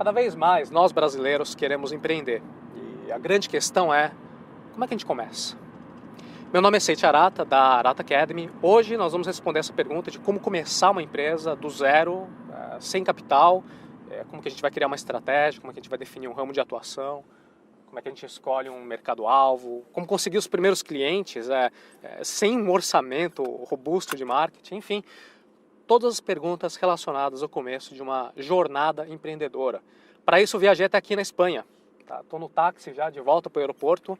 Cada vez mais nós brasileiros queremos empreender e a grande questão é como é que a gente começa? Meu nome é Seiichi Arata, da Arata Academy. Hoje nós vamos responder essa pergunta de como começar uma empresa do zero, sem capital, como que a gente vai criar uma estratégia, como que a gente vai definir um ramo de atuação, como é que a gente escolhe um mercado-alvo, como conseguir os primeiros clientes sem um orçamento robusto de marketing, enfim. Todas as perguntas relacionadas ao começo de uma jornada empreendedora. Para isso, eu viajei até aqui na Espanha. Estou no táxi já de volta para o aeroporto.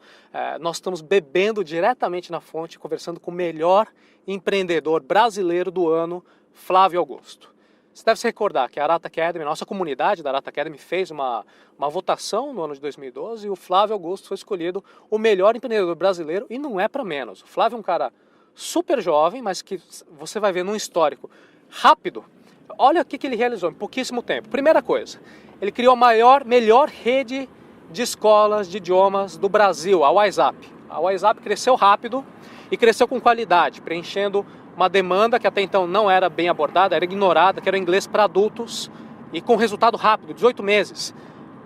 Nós estamos bebendo diretamente na fonte, conversando com o melhor empreendedor brasileiro do ano, Flávio Augusto. Você deve se recordar que a Arata Academy, a nossa comunidade da Arata Academy, fez uma votação no ano de 2012 e o Flávio Augusto foi escolhido o melhor empreendedor brasileiro e não é para menos. O Flávio é um cara super jovem, mas que você vai ver num histórico rápido. Olha o que ele realizou em pouquíssimo tempo. Primeira coisa, ele criou a melhor rede de escolas de idiomas do Brasil, a WhatsApp. A WhatsApp cresceu rápido e cresceu com qualidade, preenchendo uma demanda que até então não era bem abordada, era ignorada, que era o inglês para adultos e com resultado rápido, 18 meses.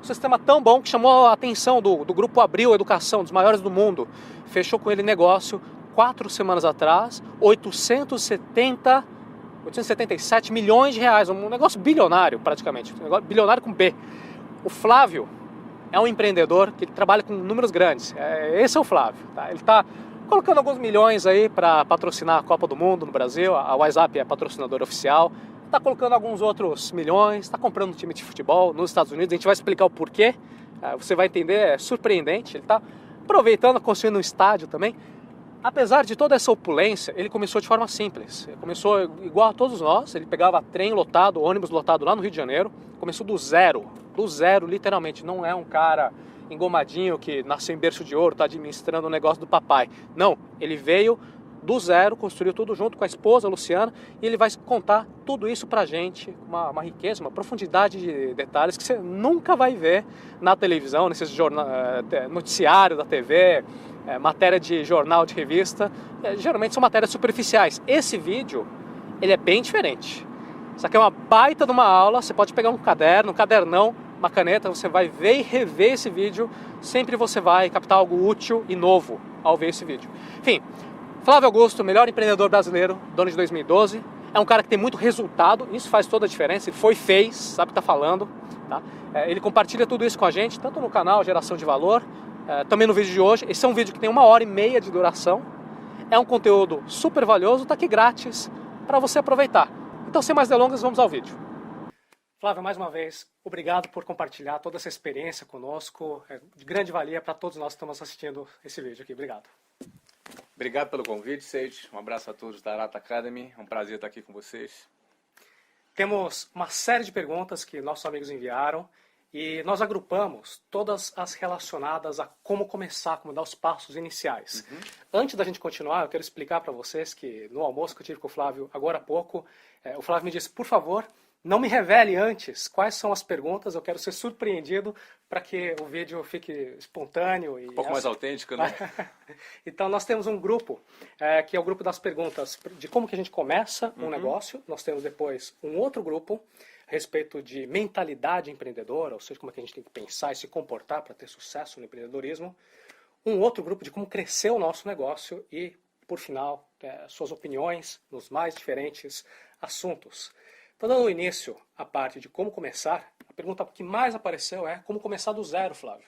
Um sistema tão bom que chamou a atenção do Grupo Abril Educação, dos maiores do mundo. Fechou com ele negócio 4 semanas atrás, 877 milhões de reais, um negócio bilionário praticamente, um negócio bilionário com B. O Flávio é um empreendedor que trabalha com números grandes, esse é o Flávio. Tá? Ele está colocando alguns milhões aí para patrocinar a Copa do Mundo no Brasil, a WhatsApp é patrocinadora oficial, está colocando alguns outros milhões, está comprando um time de futebol nos Estados Unidos, a gente vai explicar o porquê, você vai entender, é surpreendente, ele está aproveitando, construindo um estádio também. Apesar de toda essa opulência, ele começou de forma simples. Ele começou igual a todos nós, ele pegava trem lotado, ônibus lotado lá no Rio de Janeiro, começou do zero literalmente. Não é um cara engomadinho que nasceu em berço de ouro, está administrando o negócio do papai. Não, ele veio do zero, construiu tudo junto com a esposa, a Luciana, e ele vai contar tudo isso pra gente, uma riqueza, uma profundidade de detalhes que você nunca vai ver na televisão, nesses noticiários da TV, matéria de jornal, de revista, geralmente são matérias superficiais. Esse vídeo, ele é bem diferente. Isso aqui é uma baita de uma aula, você pode pegar um caderno, um cadernão, uma caneta, você vai ver e rever esse vídeo, sempre você vai captar algo útil e novo ao ver esse vídeo. Enfim, Flávio Augusto, melhor empreendedor brasileiro do ano de 2012, é um cara que tem muito resultado, isso faz toda a diferença, ele fez, sabe o que está falando, tá? Ele compartilha tudo isso com a gente, tanto no canal Geração de Valor, também no vídeo de hoje. Esse é um vídeo que tem 1h30 de duração, é um conteúdo super valioso, está aqui grátis para você aproveitar. Então, sem mais delongas, vamos ao vídeo. Flávio, mais uma vez, obrigado por compartilhar toda essa experiência conosco, é de grande valia para todos nós que estamos assistindo esse vídeo aqui, obrigado. Obrigado pelo convite, Seiichi. Um abraço a todos da Arata Academy. É um prazer estar aqui com vocês. Temos uma série de perguntas que nossos amigos enviaram e nós agrupamos todas as relacionadas a como começar, como dar os passos iniciais. Antes da gente continuar, eu quero explicar para vocês que no almoço que eu tive com o Flávio agora há pouco, o Flávio me disse, por favor, não me revele antes quais são as perguntas, eu quero ser surpreendido para que o vídeo fique espontâneo. E um pouco mais autêntico, né? Então nós temos um grupo, que é o grupo das perguntas de como que a gente começa um negócio. Nós temos depois um outro grupo a respeito de mentalidade empreendedora, ou seja, como é que a gente tem que pensar e se comportar para ter sucesso no empreendedorismo. Um outro grupo de como crescer o nosso negócio e, por final, suas opiniões nos mais diferentes assuntos. Então, dando início à parte de como começar, a pergunta que mais apareceu é como começar do zero, Flávio.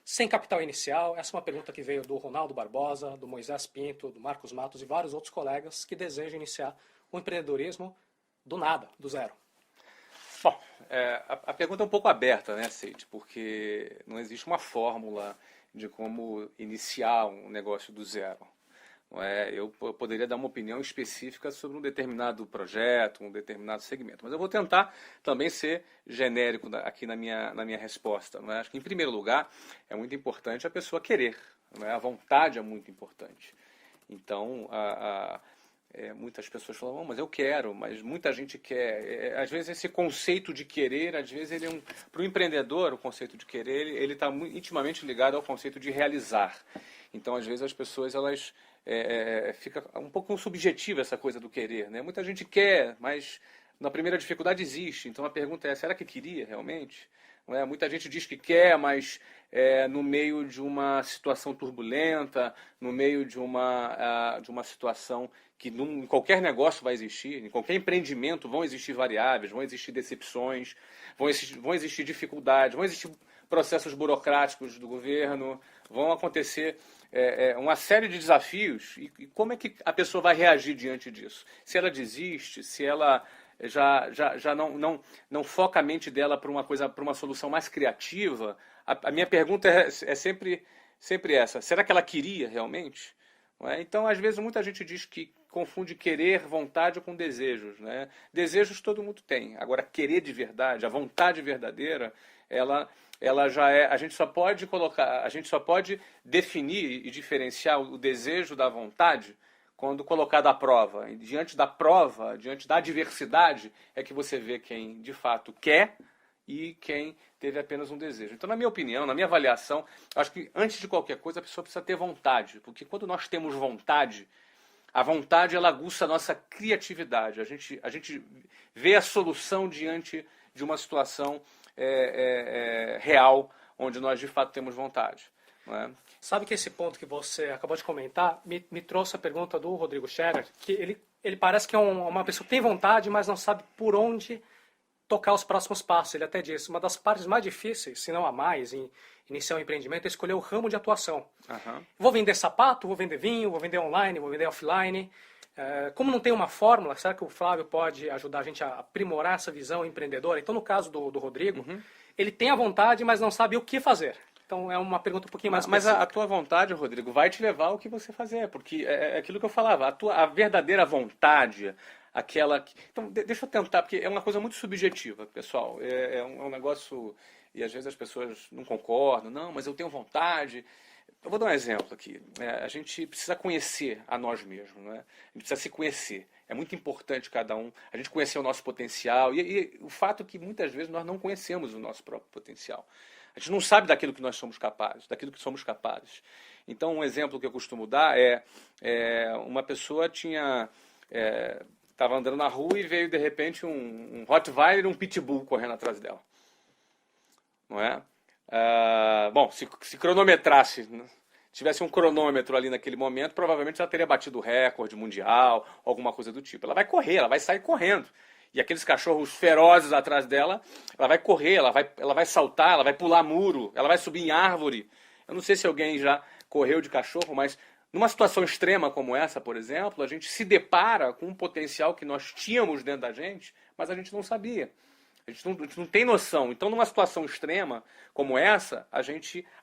Sem capital inicial, essa é uma pergunta que veio do Ronaldo Barbosa, do Moisés Pinto, do Marcos Matos e vários outros colegas que desejam iniciar o empreendedorismo do nada, do zero. Bom, a pergunta é um pouco aberta, né, Seiichi? Porque não existe uma fórmula de como iniciar um negócio do zero. Eu poderia dar uma opinião específica sobre um determinado projeto, um determinado segmento, mas eu vou tentar também ser genérico aqui na minha resposta. Não é? Acho que, em primeiro lugar, é muito importante a pessoa querer. Não é? A vontade é muito importante. Então, muitas pessoas falam, mas eu quero, mas muita gente quer. Às vezes, esse conceito de querer, às vezes, para o empreendedor, o conceito de querer, ele está intimamente ligado ao conceito de realizar. Então, às vezes, as pessoas, fica um pouco subjetiva essa coisa do querer, né? Muita gente quer, mas na primeira dificuldade existe. Então a pergunta é, será que queria realmente? Não é? Muita gente diz que quer, mas no meio de uma situação turbulenta, no meio de uma situação que em qualquer negócio vai existir, em qualquer empreendimento vão existir variáveis, vão existir decepções, vão existir dificuldades, vão existir processos burocráticos do governo, vão acontecer uma série de desafios. E como é que a pessoa vai reagir diante disso? Se ela desiste, se ela já não foca a mente dela para uma solução mais criativa, a minha pergunta é sempre essa: será que ela queria realmente? Não é? Então, às vezes, muita gente diz que confunde querer, vontade com desejos. Né? Desejos todo mundo tem. Agora, querer de verdade, a vontade verdadeira, ela já é. A gente só pode definir e diferenciar o desejo da vontade quando colocado à prova. E diante da prova, diante da adversidade, é que você vê quem de fato quer e quem teve apenas um desejo. Então, na minha opinião, na minha avaliação, acho que antes de qualquer coisa a pessoa precisa ter vontade, porque quando nós temos vontade, a vontade ela aguça a nossa criatividade. A gente vê a solução diante de uma situação real, onde nós de fato temos vontade. Não é? Sabe que esse ponto que você acabou de comentar me trouxe a pergunta do Rodrigo Scherer, que ele parece que é uma pessoa que tem vontade, mas não sabe por onde tocar os próximos passos. Ele até disse, uma das partes mais difíceis, se não a mais, em iniciar um empreendimento é escolher o ramo de atuação. Uhum. Vou vender sapato, vou vender vinho, vou vender online, vou vender offline. Como não tem uma fórmula, será que o Flávio pode ajudar a gente a aprimorar essa visão empreendedora? Então, no caso do Rodrigo, ele tem a vontade, mas não sabe o que fazer. Então, é uma pergunta um pouquinho mais específica. Mas a tua vontade, Rodrigo, vai te levar ao que você fazer, porque é aquilo que eu falava, a verdadeira vontade, aquela... Então, deixa eu tentar, porque é uma coisa muito subjetiva, pessoal. É um negócio... E às vezes as pessoas não concordam. Não, mas eu tenho vontade. Eu vou dar um exemplo aqui. A gente precisa conhecer a nós mesmos. Né? A gente precisa se conhecer. É muito importante cada um, a gente conhecer o nosso potencial. E o fato é que muitas vezes nós não conhecemos o nosso próprio potencial. A gente não sabe daquilo que nós somos capazes, daquilo que somos capazes. Então, um exemplo que eu costumo dar uma pessoa estava andando na rua e veio, de repente, um Rottweiler e um Pitbull correndo atrás dela. Não é? Bom, se cronometrasse, né? Tivesse um cronômetro ali naquele momento, provavelmente ela teria batido o recorde mundial, alguma coisa do tipo. Ela vai correr, ela vai sair correndo. E aqueles cachorros ferozes atrás dela, ela vai correr, ela vai saltar, ela vai pular muro, ela vai subir em árvore. Eu não sei se alguém já correu de cachorro, mas numa situação extrema como essa, por exemplo, a gente se depara com um potencial que nós tínhamos dentro da gente, mas a gente não sabia. A gente não tem noção. Então, numa situação extrema como essa, a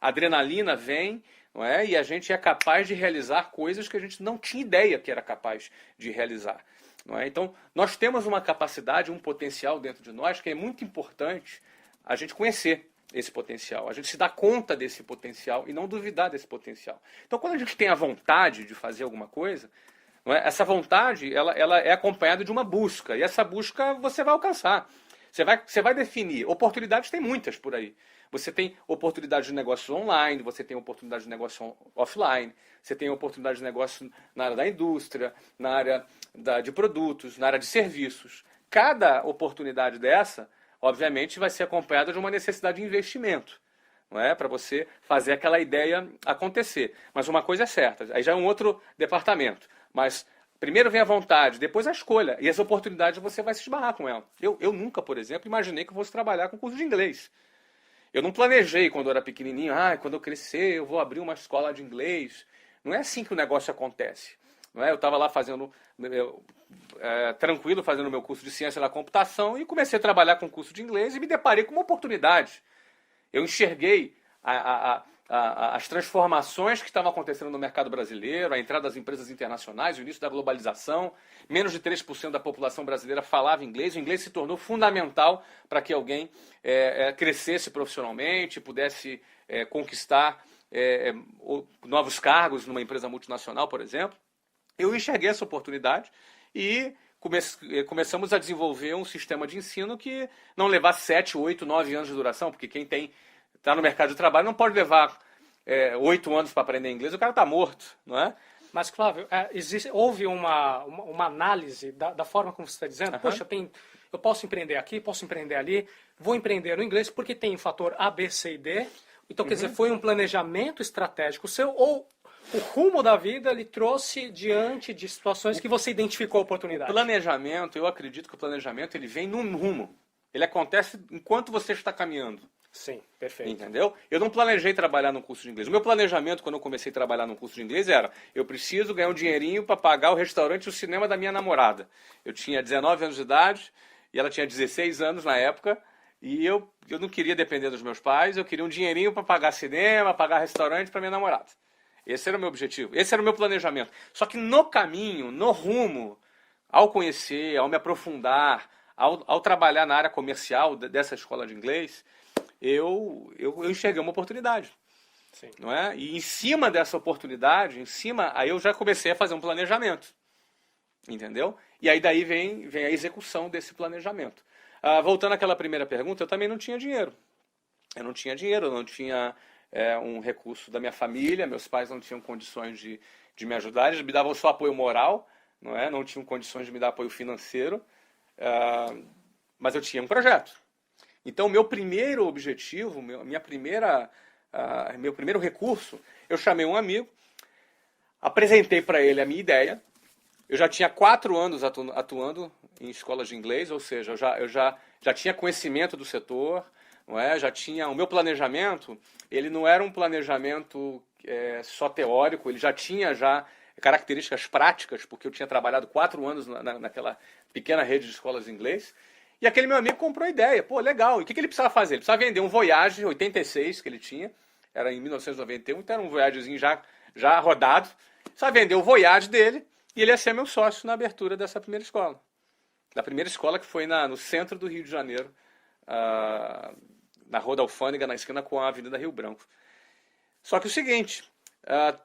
adrenalina vem, não é? E a gente é capaz de realizar coisas que a gente não tinha ideia que era capaz de realizar. Não é? Então, nós temos uma capacidade, um potencial dentro de nós que é muito importante a gente conhecer esse potencial, a gente se dar conta desse potencial e não duvidar desse potencial. Então, quando a gente tem a vontade de fazer alguma coisa, não é? Essa vontade ela é acompanhada de uma busca, e essa busca você vai alcançar. Você vai definir. Oportunidades tem muitas por aí. Você tem oportunidades de negócio online, você tem oportunidade de negócio offline, você tem oportunidade de negócio na área da indústria, na área de produtos, na área de serviços. Cada oportunidade dessa, obviamente, vai ser acompanhada de uma necessidade de investimento, não é? Para você fazer aquela ideia acontecer. Mas uma coisa é certa, aí já é um outro departamento. Mas primeiro vem a vontade, depois a escolha. E as oportunidades você vai se esbarrar com ela. Eu nunca, por exemplo, imaginei que eu fosse trabalhar com curso de inglês. Eu não planejei quando eu era pequenininho, quando eu crescer eu vou abrir uma escola de inglês. Não é assim que o negócio acontece. Não é? Eu estava lá tranquilo, fazendo o meu curso de ciência da computação e comecei a trabalhar com curso de inglês e me deparei com uma oportunidade. Eu enxerguei as transformações que estavam acontecendo no mercado brasileiro, a entrada das empresas internacionais, o início da globalização. Menos de 3% da população brasileira falava inglês. O inglês se tornou fundamental para que alguém crescesse profissionalmente, pudesse conquistar novos cargos numa empresa multinacional, por exemplo. Eu enxerguei essa oportunidade e começamos a desenvolver um sistema de ensino que não levasse 7, 8, 9 anos de duração, porque quem está no mercado de trabalho não pode levar 8 anos para aprender inglês, o cara está morto, não é? Mas, Flávio, houve uma análise da forma como você está dizendo? Poxa, eu posso empreender aqui, posso empreender ali, vou empreender no inglês porque tem o fator A, B, C e D. Então, quer dizer, foi um planejamento estratégico seu ou o rumo da vida lhe trouxe diante de situações que você identificou a oportunidade? O planejamento, eu acredito que o planejamento ele vem num rumo. Ele acontece enquanto você está caminhando. Sim, perfeito. Entendeu? Eu não planejei trabalhar num curso de inglês. O meu planejamento, quando eu comecei a trabalhar num curso de inglês, era: eu preciso ganhar um dinheirinho para pagar o restaurante e o cinema da minha namorada. Eu tinha 19 anos de idade e ela tinha 16 anos na época. E eu não queria depender dos meus pais, eu queria um dinheirinho para pagar cinema, pagar restaurante para minha namorada. Esse era o meu objetivo, esse era o meu planejamento. Só que no caminho, no rumo, ao conhecer, ao me aprofundar, ao trabalhar na área comercial dessa escola de inglês, eu enxerguei uma oportunidade. Sim. Não é? E em cima dessa oportunidade, aí eu já comecei a fazer um planejamento. Entendeu? E aí daí vem a execução desse planejamento. Voltando àquela primeira pergunta, eu também não tinha dinheiro. Eu não tinha um recurso da minha família, meus pais não tinham condições de me ajudar, eles me davam só apoio moral, não tinham condições de me dar apoio financeiro, mas eu tinha um projeto. Então, meu primeiro objetivo, meu primeiro recurso, eu chamei um amigo, apresentei para ele a minha ideia. Eu já tinha 4 anos atuando em escolas de inglês, ou seja, eu já tinha conhecimento do setor, já tinha o meu planejamento. Ele não era um planejamento só teórico, ele já tinha características práticas, porque eu tinha trabalhado 4 anos naquela pequena rede de escolas de inglês. E aquele meu amigo comprou a ideia. Pô, legal. E o que ele precisava fazer? Ele precisava vender um Voyage 86 que ele tinha, era em 1991, então era um Voyagezinho já rodado. Precisava vender o Voyage dele. E ele ia ser meu sócio na abertura dessa primeira escola. Da primeira escola que foi no centro do Rio de Janeiro, na Rua da Alfândega, na esquina com a Avenida Rio Branco. Só que o seguinte,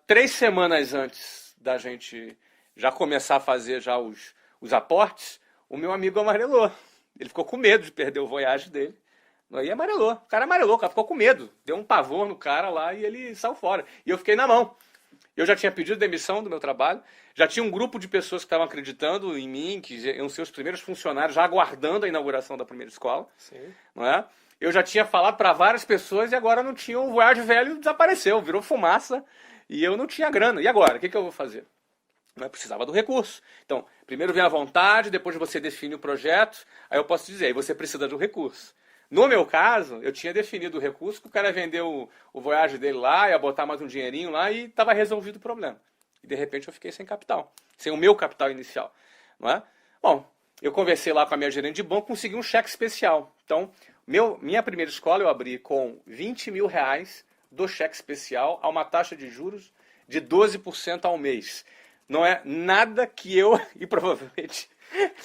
3 semanas antes da gente já começar a fazer já os aportes, o meu amigo amarelou. Ele ficou com medo de perder o Voyage dele. Aí amarelou. O cara amarelou, o cara ficou com medo. Deu um pavor no cara lá e ele saiu fora. E eu fiquei na mão. Eu já tinha pedido demissão do meu trabalho, já tinha um grupo de pessoas que estavam acreditando em mim, que iam ser os primeiros funcionários, já aguardando a inauguração da primeira escola. Sim. Não é? Eu já tinha falado para várias pessoas e agora não tinha, o Voyage velho desapareceu, virou fumaça e eu não tinha grana. E agora? O que eu vou fazer? Eu precisava do recurso. Então, primeiro vem a vontade, depois você define o projeto, aí eu posso dizer, aí você precisa do recurso. No meu caso, eu tinha definido o recurso, que o cara vendeu o Voyage dele lá, ia botar mais um dinheirinho lá e estava resolvido o problema. E de repente eu fiquei sem capital, sem o meu capital inicial. Não é? Bom, eu conversei lá com a minha gerente de banco, consegui um cheque especial. Então, minha primeira escola eu abri com R$20 mil do cheque especial a uma taxa de juros de 12% ao mês. Não é nada que eu, e provavelmente...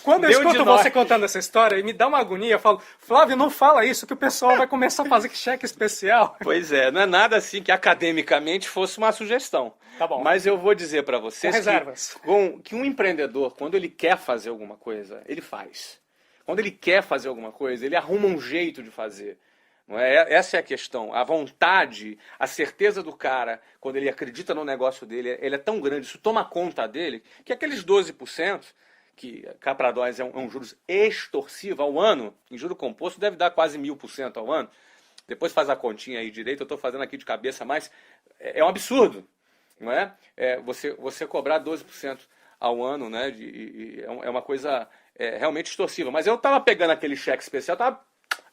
Quando eu escuto você contando essa história, me dá uma agonia, eu falo, Flávio, não fala isso, que o pessoal vai começar a fazer cheque especial. Pois é, não é nada assim que academicamente fosse uma sugestão. Tá bom. Mas eu vou dizer para vocês reservas. Que um empreendedor, quando ele quer fazer alguma coisa, ele faz. Quando ele quer fazer alguma coisa, ele arruma um jeito de fazer. Não é? Essa é a questão. A vontade, a certeza do cara, quando ele acredita no negócio dele, ele é tão grande, isso toma conta dele, que aqueles 12%, que cá para nós é um juros extorsivo ao ano, em juro composto deve dar quase 1000% ao ano. Depois faz a continha aí direito, eu estou fazendo aqui de cabeça, mas é um absurdo, não é? Você cobrar 12% ao ano, né? É uma coisa realmente extorsiva. Mas eu estava pegando aquele cheque especial, estava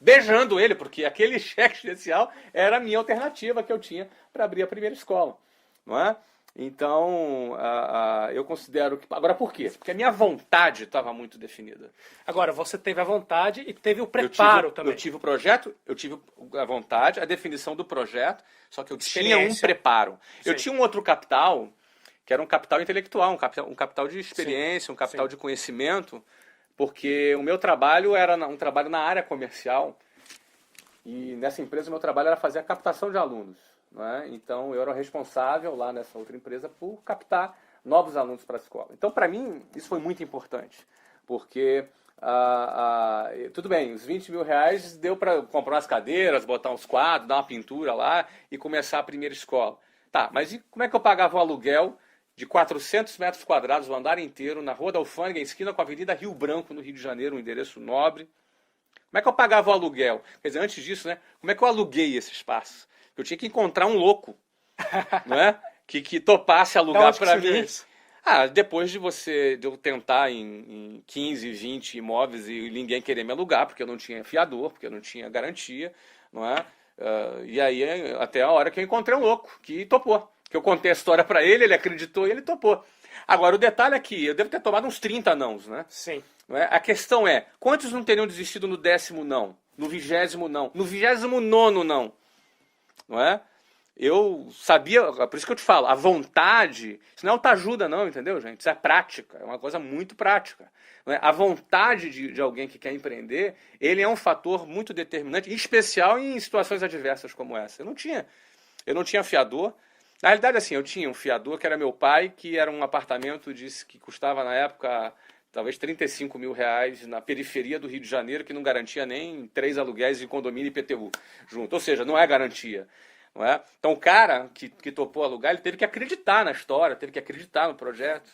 beijando ele, porque aquele cheque especial era a minha alternativa que eu tinha para abrir a primeira escola, não é? Então, eu considero que... Agora, por quê? Porque a minha vontade estava muito definida. Agora, você teve a vontade e teve o preparo também. Eu tive o projeto, eu tive a vontade, a definição do projeto, só que eu tinha um preparo. Sim. Eu tinha um outro capital, que era um capital intelectual, um capital de experiência, Sim. um capital de conhecimento, porque o meu trabalho era um trabalho na área comercial, e nessa empresa o meu trabalho era fazer a captação de alunos. Não é? Então, eu era responsável lá nessa outra empresa por captar novos alunos para a escola. Então, para mim, isso foi muito importante, porque, tudo bem, os R$20 mil deu para comprar umas cadeiras, botar uns quadros, dar uma pintura lá e começar a primeira escola. Tá, mas e como é que eu pagava o aluguel de 400 metros quadrados, o andar inteiro, na Rua da Alfândega, em esquina com a Avenida Rio Branco, no Rio de Janeiro, um endereço nobre. Como é que eu pagava o aluguel? Quer dizer, antes disso, né? Como é que eu aluguei esse espaço? Eu tinha que encontrar um louco, não é? Que topasse alugar para mim. Depois de eu tentar em 15, 20 imóveis e ninguém querer me alugar, porque eu não tinha fiador, porque eu não tinha garantia, não é? E aí, até a hora que eu encontrei um louco, que topou. Que eu contei a história para ele, ele acreditou e ele topou. Agora, o detalhe é que eu devo ter tomado uns 30 nãos, né? Sim. Não é? A questão é, quantos não teriam desistido no 10º não? No 20º não? No 29º não? Não é? Eu sabia, por isso que eu te falo, a vontade, isso não é autoajuda não, entendeu, gente? Isso é prática, é uma coisa muito prática. Não é? A vontade de alguém que quer empreender, ele é um fator muito determinante, em especial em situações adversas como essa. Eu não tinha fiador. Na realidade, assim, eu tinha um fiador que era meu pai, que era um apartamento que custava na época talvez 35 mil reais na periferia do Rio de Janeiro, que não garantia nem 3 aluguéis de condomínio e IPTU junto. Ou seja, não é garantia. Não é? Então o cara que topou alugar, ele teve que acreditar na história, teve que acreditar no projeto.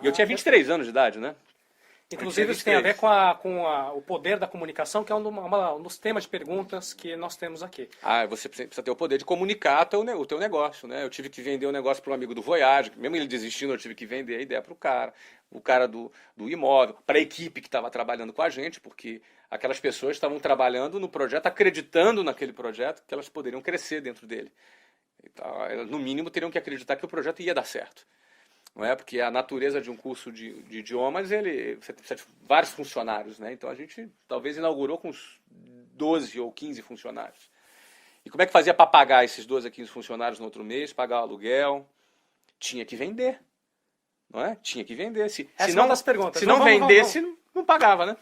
E eu tinha 23 anos de idade, né? Inclusive isso tem a ver com o poder da comunicação, que é um dos temas de perguntas que nós temos aqui. Você precisa ter o poder de comunicar o teu negócio, né? Eu tive que vender o negócio para um amigo do Voyage, mesmo ele desistindo, eu tive que vender a ideia para o cara do imóvel, para a equipe que estava trabalhando com a gente, porque aquelas pessoas estavam trabalhando no projeto, acreditando naquele projeto, que elas poderiam crescer dentro dele. Então, elas, no mínimo, teriam que acreditar que o projeto ia dar certo. Não é? Porque a natureza de um curso de idiomas, você precisa de vários funcionários, né? Então a gente talvez inaugurou com uns 12 ou 15 funcionários. E como é que fazia para pagar esses 12 a 15 funcionários no outro mês, pagar o aluguel? Tinha que vender, não é? Tinha que vender. Se não vendesse, não pagava, né?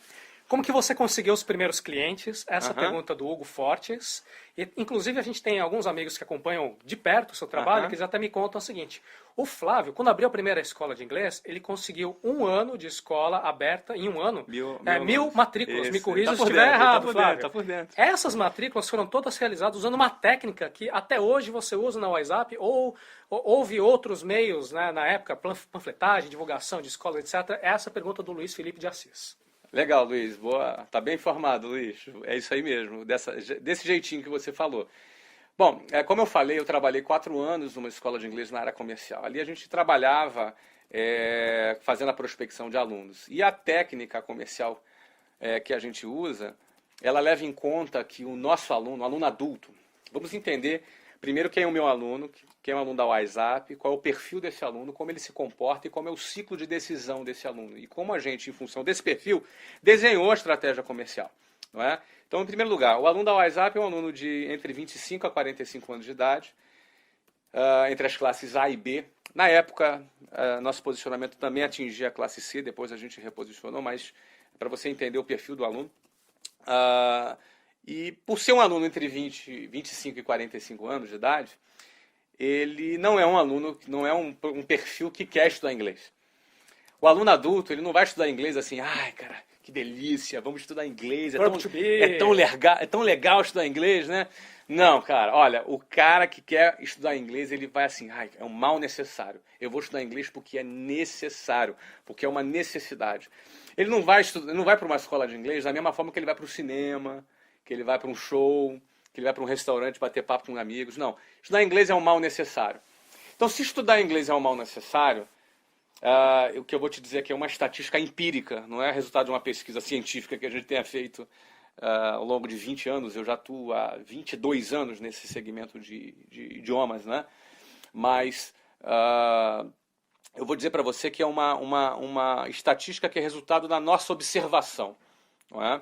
Como que você conseguiu os primeiros clientes? Essa pergunta do Hugo Fortes. E, inclusive, a gente tem alguns amigos que acompanham de perto o seu trabalho, que eles até me contam o seguinte. O Flávio, quando abriu a primeira escola de inglês, ele conseguiu 1 ano de escola aberta em 1 ano. 1000 matrículas. Me corrija se estiver errado, Flávio. Tá por dentro. Essas matrículas foram todas realizadas usando uma técnica que até hoje você usa na WhatsApp ou houve outros meios, né, na época, panfletagem, divulgação de escola, etc. Essa é a pergunta do Luiz Felipe de Assis. Legal, Luiz. Boa. Tá bem informado, Luiz. É isso aí mesmo, desse jeitinho que você falou. Bom, como eu falei, eu trabalhei 4 anos numa escola de inglês na área comercial. Ali a gente trabalhava fazendo a prospecção de alunos. E a técnica comercial que a gente usa, ela leva em conta que o nosso aluno, o aluno adulto, vamos entender primeiro quem é o meu aluno, quem é o aluno da WhatsApp, qual é o perfil desse aluno, como ele se comporta e como é o ciclo de decisão desse aluno. E como a gente, em função desse perfil, desenhou a estratégia comercial. Não é? Então, em primeiro lugar, o aluno da WhatsApp é um aluno de entre 25 a 45 anos de idade, entre as classes A e B. Na época, nosso posicionamento também atingia a classe C, depois a gente reposicionou, mas para você entender o perfil do aluno. E por ser um aluno entre 25 e 45 anos de idade, ele não é um aluno, não é um perfil que quer estudar inglês. O aluno adulto, ele não vai estudar inglês assim, ai, cara, que delícia, vamos estudar inglês, é tão legal estudar inglês, né? Não, cara, olha, o cara que quer estudar inglês, ele vai assim, ai, é um mal necessário. Eu vou estudar inglês porque é necessário, porque é uma necessidade. Ele não vai para uma escola de inglês da mesma forma que ele vai para o cinema, que ele vai para um show, que ele vai para um restaurante bater papo com amigos. Não, estudar inglês é um mal necessário. Então, se estudar inglês é um mal necessário, o que eu vou te dizer aqui é uma estatística empírica, não é resultado de uma pesquisa científica que a gente tenha feito ao longo de 20 anos. Eu já atuo há 22 anos nesse segmento de idiomas, né? Mas eu vou dizer para você que é uma estatística que é resultado da nossa observação, não é?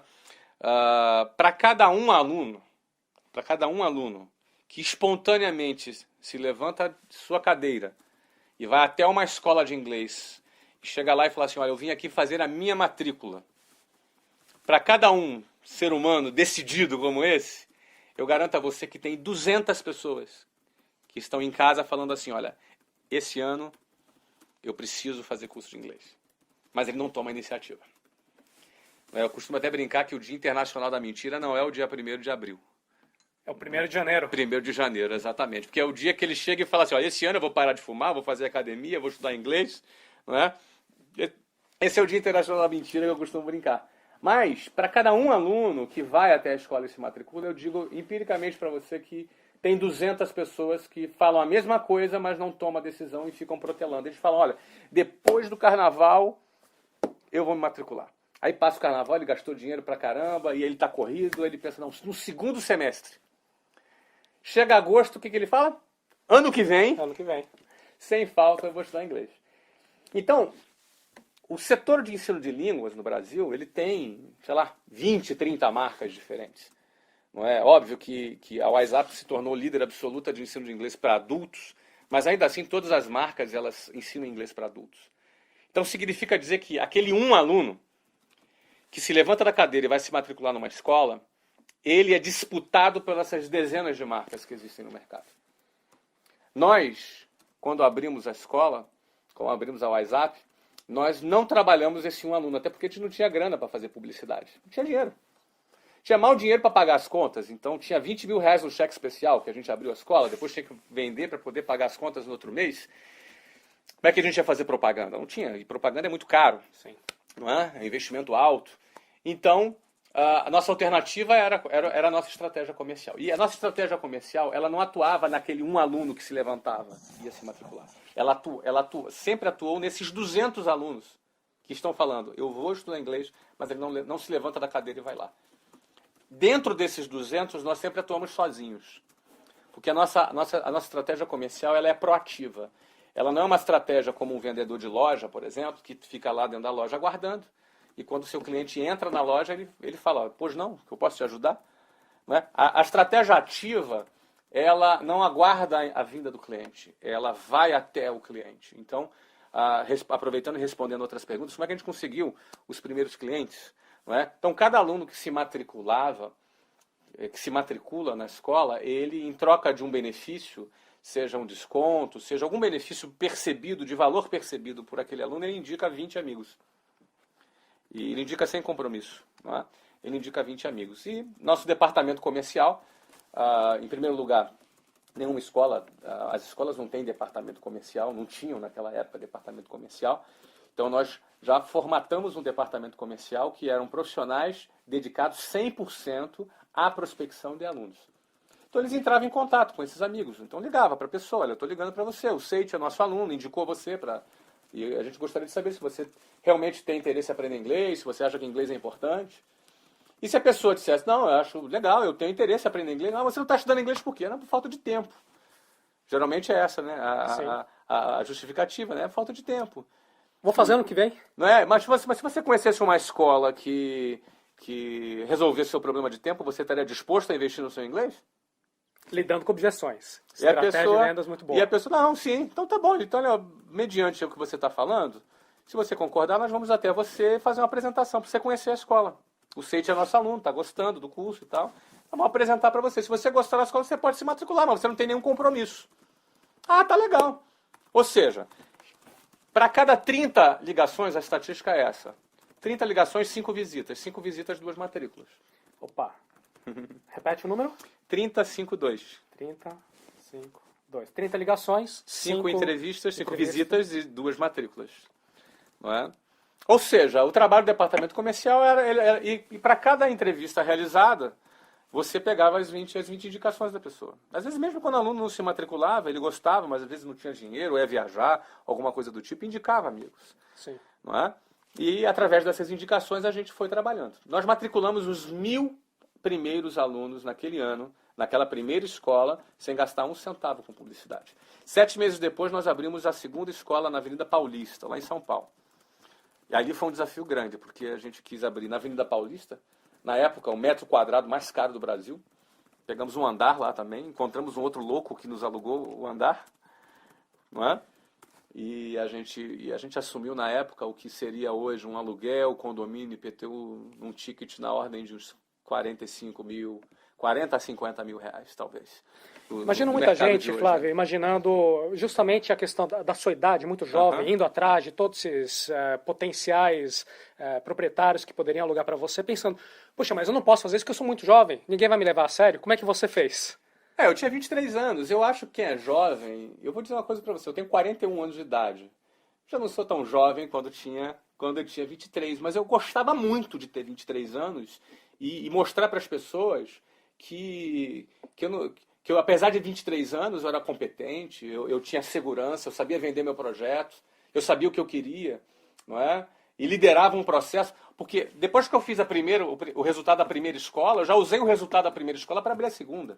Para cada um aluno que espontaneamente se levanta de sua cadeira e vai até uma escola de inglês e chega lá e fala assim, olha, eu vim aqui fazer a minha matrícula. Para cada um ser humano decidido como esse, eu garanto a você que tem 200 pessoas que estão em casa falando assim, olha, esse ano eu preciso fazer curso de inglês. Mas ele não toma iniciativa. Eu costumo até brincar que o Dia Internacional da Mentira não é o dia 1º de abril. É o 1º de janeiro. 1º de janeiro, exatamente. Porque é o dia que ele chega e fala assim, ó, esse ano eu vou parar de fumar, vou fazer academia, vou estudar inglês, não é? Esse é o Dia Internacional da Mentira que eu costumo brincar. Mas, para cada um aluno que vai até a escola e se matricula, eu digo empiricamente para você que tem 200 pessoas que falam a mesma coisa, mas não tomam a decisão e ficam protelando. Eles falam, olha, depois do carnaval eu vou me matricular. Aí passa o carnaval, ele gastou dinheiro pra caramba, e ele tá corrido, ele pensa, não, no segundo semestre. Chega agosto, o que ele fala? Ano que vem, sem falta, eu vou estudar inglês. Então, o setor de ensino de línguas no Brasil, ele tem, sei lá, 20, 30 marcas diferentes. Não é óbvio que a WhatsApp se tornou líder absoluta de ensino de inglês para adultos, mas ainda assim todas as marcas elas ensinam inglês para adultos. Então significa dizer que aquele um aluno que se levanta da cadeira e vai se matricular numa escola, ele é disputado pelas essas dezenas de marcas que existem no mercado. Nós, quando abrimos a escola, quando abrimos a WhatsApp, nós não trabalhamos esse um aluno, até porque a gente não tinha grana para fazer publicidade. Não tinha dinheiro. Tinha mal dinheiro para pagar as contas, então tinha 20 mil reais no cheque especial que a gente abriu a escola, depois tinha que vender para poder pagar as contas no outro mês. Como é que a gente ia fazer propaganda? Não tinha, e propaganda é muito caro. Sim. Não é? É investimento alto. Então, a nossa alternativa era a nossa estratégia comercial. E a nossa estratégia comercial, ela não atuava naquele um aluno que se levantava e ia se matricular. Ela sempre atuou nesses 200 alunos que estão falando, eu vou estudar inglês, mas ele não se levanta da cadeira e vai lá. Dentro desses 200, nós sempre atuamos sozinhos. Porque a nossa estratégia comercial ela é proativa. Ela não é uma estratégia como um vendedor de loja, por exemplo, que fica lá dentro da loja aguardando. E quando o seu cliente entra na loja, ele fala, pois não, que eu posso te ajudar? Não é? A estratégia ativa, ela não aguarda a vinda do cliente, ela vai até o cliente. Então, aproveitando e respondendo outras perguntas, como é que a gente conseguiu os primeiros clientes? Não é? Então, cada aluno que se matricula na escola, ele, em troca de um benefício, seja um desconto, seja algum benefício percebido, de valor percebido por aquele aluno, ele indica 20 amigos. E ele indica sem compromisso. Não é? Ele indica 20 amigos. E nosso departamento comercial, em primeiro lugar, nenhuma escola, as escolas não têm departamento comercial, não tinham naquela época departamento comercial. Então nós já formatamos um departamento comercial que eram profissionais dedicados 100% à prospecção de alunos. Então eles entravam em contato com esses amigos. Então ligava para a pessoa, olha, eu estou ligando para você, o Seite é nosso aluno, indicou você para... E a gente gostaria de saber se você realmente tem interesse em aprender inglês, se você acha que inglês é importante. E se a pessoa dissesse, não, eu acho legal, eu tenho interesse em aprender inglês, não, você não está estudando inglês por quê? Não, por falta de tempo. Geralmente é essa, né? A justificativa, né? Falta de tempo. Vou fazer ano que vem. Não é? Mas se você conhecesse uma escola que resolvesse o seu problema de tempo, você estaria disposto a investir no seu inglês? Lidando com objeções. Estratégia de vendas muito boa. E a pessoa, não, sim, então tá bom. Então, olha, mediante o que você está falando, se você concordar, nós vamos até você fazer uma apresentação para você conhecer a escola. O Seite é nosso aluno, está gostando do curso e tal. Vamos apresentar para você. Se você gostar da escola, você pode se matricular, mas você não tem nenhum compromisso. Ah, tá legal. Ou seja, para cada 30 ligações, a estatística é essa. 30 ligações, 5 visitas. 5 visitas, 2 matrículas. Opa. Repete o número? 3052. 3052. 30 ligações, 5 entrevistas, 5 visitas e 2 matrículas. Não é? Ou seja, o trabalho do departamento comercial e para cada entrevista realizada, você pegava as 20 indicações da pessoa. Às vezes, mesmo quando o aluno não se matriculava, ele gostava, mas às vezes não tinha dinheiro, ou ia viajar, alguma coisa do tipo, indicava amigos. Sim. Não é? E através dessas indicações a gente foi trabalhando. Nós matriculamos os 1000 primeiros alunos naquele ano, naquela primeira escola, sem gastar um centavo com publicidade. 7 meses depois, nós abrimos a segunda escola na Avenida Paulista, lá em São Paulo. E ali foi um desafio grande, porque a gente quis abrir na Avenida Paulista, na época, o metro quadrado mais caro do Brasil. Pegamos um andar lá também, encontramos um outro louco que nos alugou o andar, não é? E a gente assumiu na época o que seria hoje um aluguel, condomínio, IPTU, um ticket na ordem de uns 45 mil, 40 a 50 mil reais, talvez. Imagino muita gente, Flávio, imaginando justamente a questão da sua idade, muito jovem, indo atrás de todos esses potenciais proprietários que poderiam alugar para você, pensando, poxa, mas eu não posso fazer isso porque eu sou muito jovem, ninguém vai me levar a sério. Como é que você fez? Eu tinha 23 anos. Eu acho que quem é jovem... Eu vou dizer uma coisa para você. Eu tenho 41 anos de idade. Já não sou tão jovem quando eu tinha 23. Mas eu gostava muito de ter 23 anos e mostrar para as pessoas que eu, apesar de 23 anos, eu era competente, eu tinha segurança, eu sabia vender meu projeto, eu sabia o que eu queria, não é? E liderava um processo, porque depois que eu fiz o resultado da primeira escola, eu já usei o resultado da primeira escola para abrir a segunda.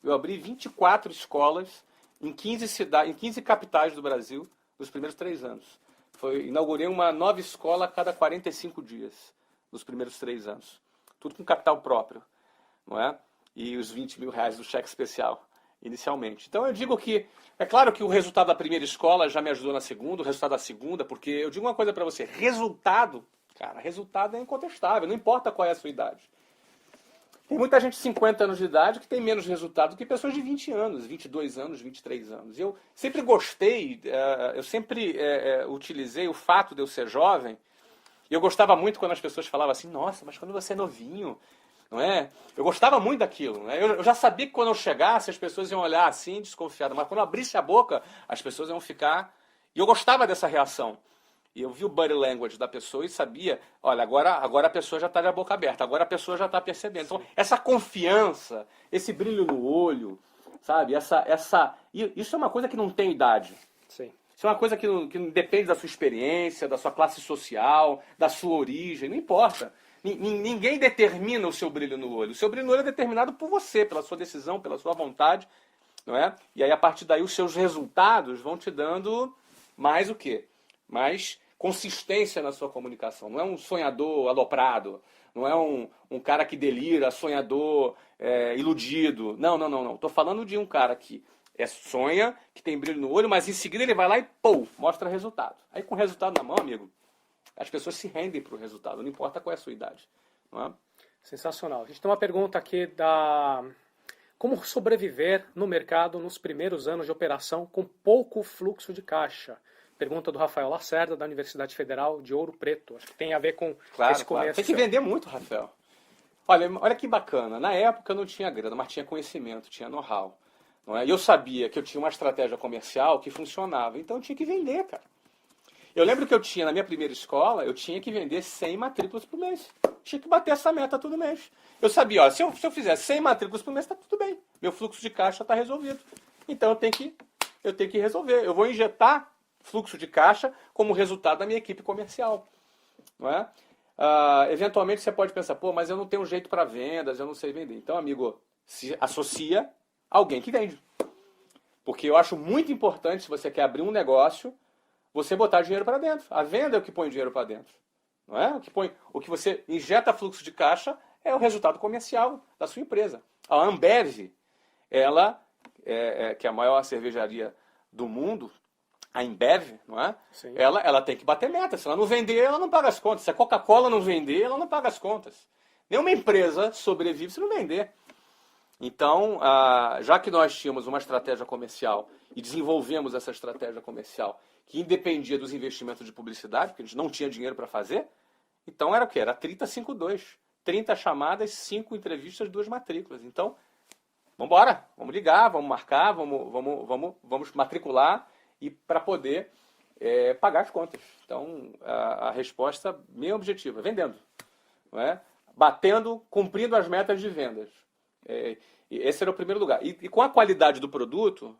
Eu abri 24 escolas em 15 capitais do Brasil nos primeiros 3 anos. Inaugurei uma nova escola a cada 45 dias nos primeiros 3 anos. Tudo com capital próprio, não é? E os 20 mil reais do cheque especial, inicialmente. Então eu digo que, é claro que o resultado da primeira escola já me ajudou na segunda, o resultado da segunda, porque eu digo uma coisa para você, resultado é incontestável, não importa qual é a sua idade. Tem muita gente de 50 anos de idade que tem menos resultado do que pessoas de 20 anos, 22 anos, 23 anos. Eu sempre gostei, eu sempre utilizei o fato de eu ser jovem, e eu gostava muito quando as pessoas falavam assim, nossa, mas quando você é novinho... Não é? Eu gostava muito daquilo. Né? Eu já sabia que quando eu chegasse, as pessoas iam olhar assim, desconfiadas. Mas quando eu abrisse a boca, as pessoas iam ficar... E eu gostava dessa reação. E eu vi o body language da pessoa e sabia, olha, agora a pessoa já está de boca aberta, agora a pessoa já está percebendo. Então, essa confiança, esse brilho no olho, sabe? Isso é uma coisa que não tem idade. Sim. Isso é uma coisa que não depende da sua experiência, da sua classe social, da sua origem, não importa. Ninguém determina o seu brilho no olho. O seu brilho no olho é determinado por você, pela sua decisão, pela sua vontade, não é? E aí, a partir daí, os seus resultados vão te dando mais o quê? Mais consistência na sua comunicação. Não é um sonhador aloprado, não é um cara que delira, sonhador, iludido. Não. Estou falando de um cara que sonha, que tem brilho no olho, mas em seguida ele vai lá e, mostra resultado. Aí, com o resultado na mão, amigo, as pessoas se rendem para o resultado, não importa qual é a sua idade. Não é? Sensacional. A gente tem uma pergunta aqui da... Como sobreviver no mercado nos primeiros anos de operação com pouco fluxo de caixa? Pergunta do Rafael Lacerda, da Universidade Federal de Ouro Preto. Acho que tem a ver com esse começo. Claro. Tem que vender muito, Rafael. Olha que bacana. Na época eu não tinha grana, mas tinha conhecimento, tinha know-how. Não é? E eu sabia que eu tinha uma estratégia comercial que funcionava. Então eu tinha que vender, cara. Eu lembro que eu tinha, na minha primeira escola, eu tinha que vender 100 matrículas por mês. Tinha que bater essa meta todo mês. Eu sabia, se eu fizer 100 matrículas por mês, está tudo bem. Meu fluxo de caixa está resolvido. Então eu tenho que resolver. Eu vou injetar fluxo de caixa como resultado da minha equipe comercial. Não é? Eventualmente você pode pensar, mas eu não tenho jeito para vendas, eu não sei vender. Então, amigo, se associa a alguém que vende. Porque eu acho muito importante, se você quer abrir um negócio, você botar dinheiro para dentro. A venda é o que põe dinheiro para dentro. Não é? O que você injeta fluxo de caixa é o resultado comercial da sua empresa. A Ambev, ela, que é a maior cervejaria do mundo, a Ambev, não é? Sim. Ela tem que bater meta. Se ela não vender, ela não paga as contas. Se a Coca-Cola não vender, ela não paga as contas. Nenhuma empresa sobrevive se não vender. Então, já que nós tínhamos uma estratégia comercial e desenvolvemos essa estratégia comercial que independia dos investimentos de publicidade, porque a gente não tinha dinheiro para fazer, então era o quê? Era 30-5-2. 30 chamadas, 5 entrevistas, 2 matrículas. Então, vamos embora, vamos ligar, vamos marcar, vamos matricular e para poder pagar as contas. Então, a resposta meio objetiva, vendendo. Não é? Batendo, cumprindo as metas de vendas. Esse era o primeiro lugar. E com a qualidade do produto,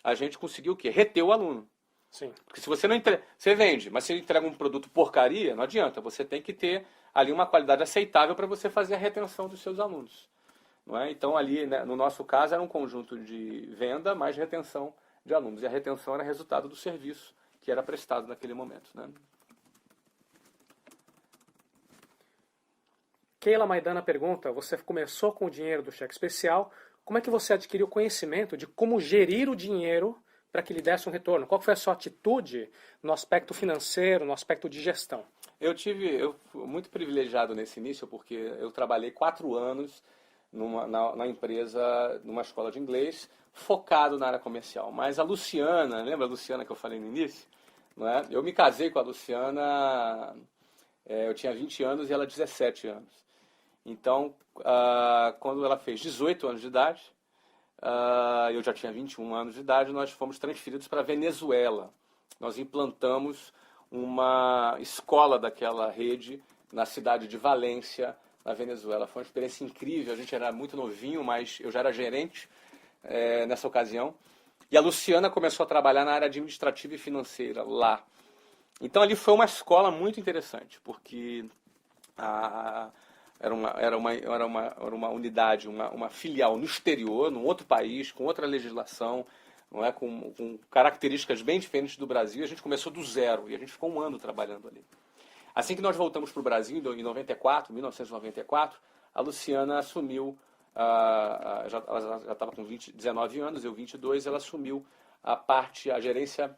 a gente conseguiu o quê? Reter o aluno. Sim. Porque se você não você vende, mas se entrega um produto porcaria, não adianta. Você tem que ter ali uma qualidade aceitável para você fazer a retenção dos seus alunos. Não é? Então, ali, né, no nosso caso, era um conjunto de venda mais retenção de alunos. E a retenção era resultado do serviço que era prestado naquele momento. Né? Keila Maidana pergunta, você começou com o dinheiro do cheque especial, como é que você adquiriu conhecimento de como gerir o dinheiro para que lhe desse um retorno? Qual foi a sua atitude no aspecto financeiro, no aspecto de gestão? Eu fui muito privilegiado nesse início, porque eu trabalhei 4 anos na empresa, numa escola de inglês, focado na área comercial. Mas a Luciana, lembra a Luciana que eu falei no início? Não é? Eu me casei com a Luciana, eu tinha 20 anos e ela 17 anos. Então, quando ela fez 18 anos de idade, eu já tinha 21 anos de idade, nós fomos transferidos para a Venezuela. Nós implantamos uma escola daquela rede na cidade de Valência, na Venezuela. Foi uma experiência incrível, a gente era muito novinho, mas eu já era gerente nessa ocasião. E a Luciana começou a trabalhar na área administrativa e financeira lá. Então ali foi uma escola muito interessante, porque era uma unidade, uma filial no exterior, num outro país, com outra legislação, não é? Com características bem diferentes do Brasil. A gente começou do zero e a gente ficou um ano trabalhando ali. Assim que nós voltamos para o Brasil, em 1994, a Luciana assumiu, ela já estava com 19 anos, eu 22, ela assumiu a gerência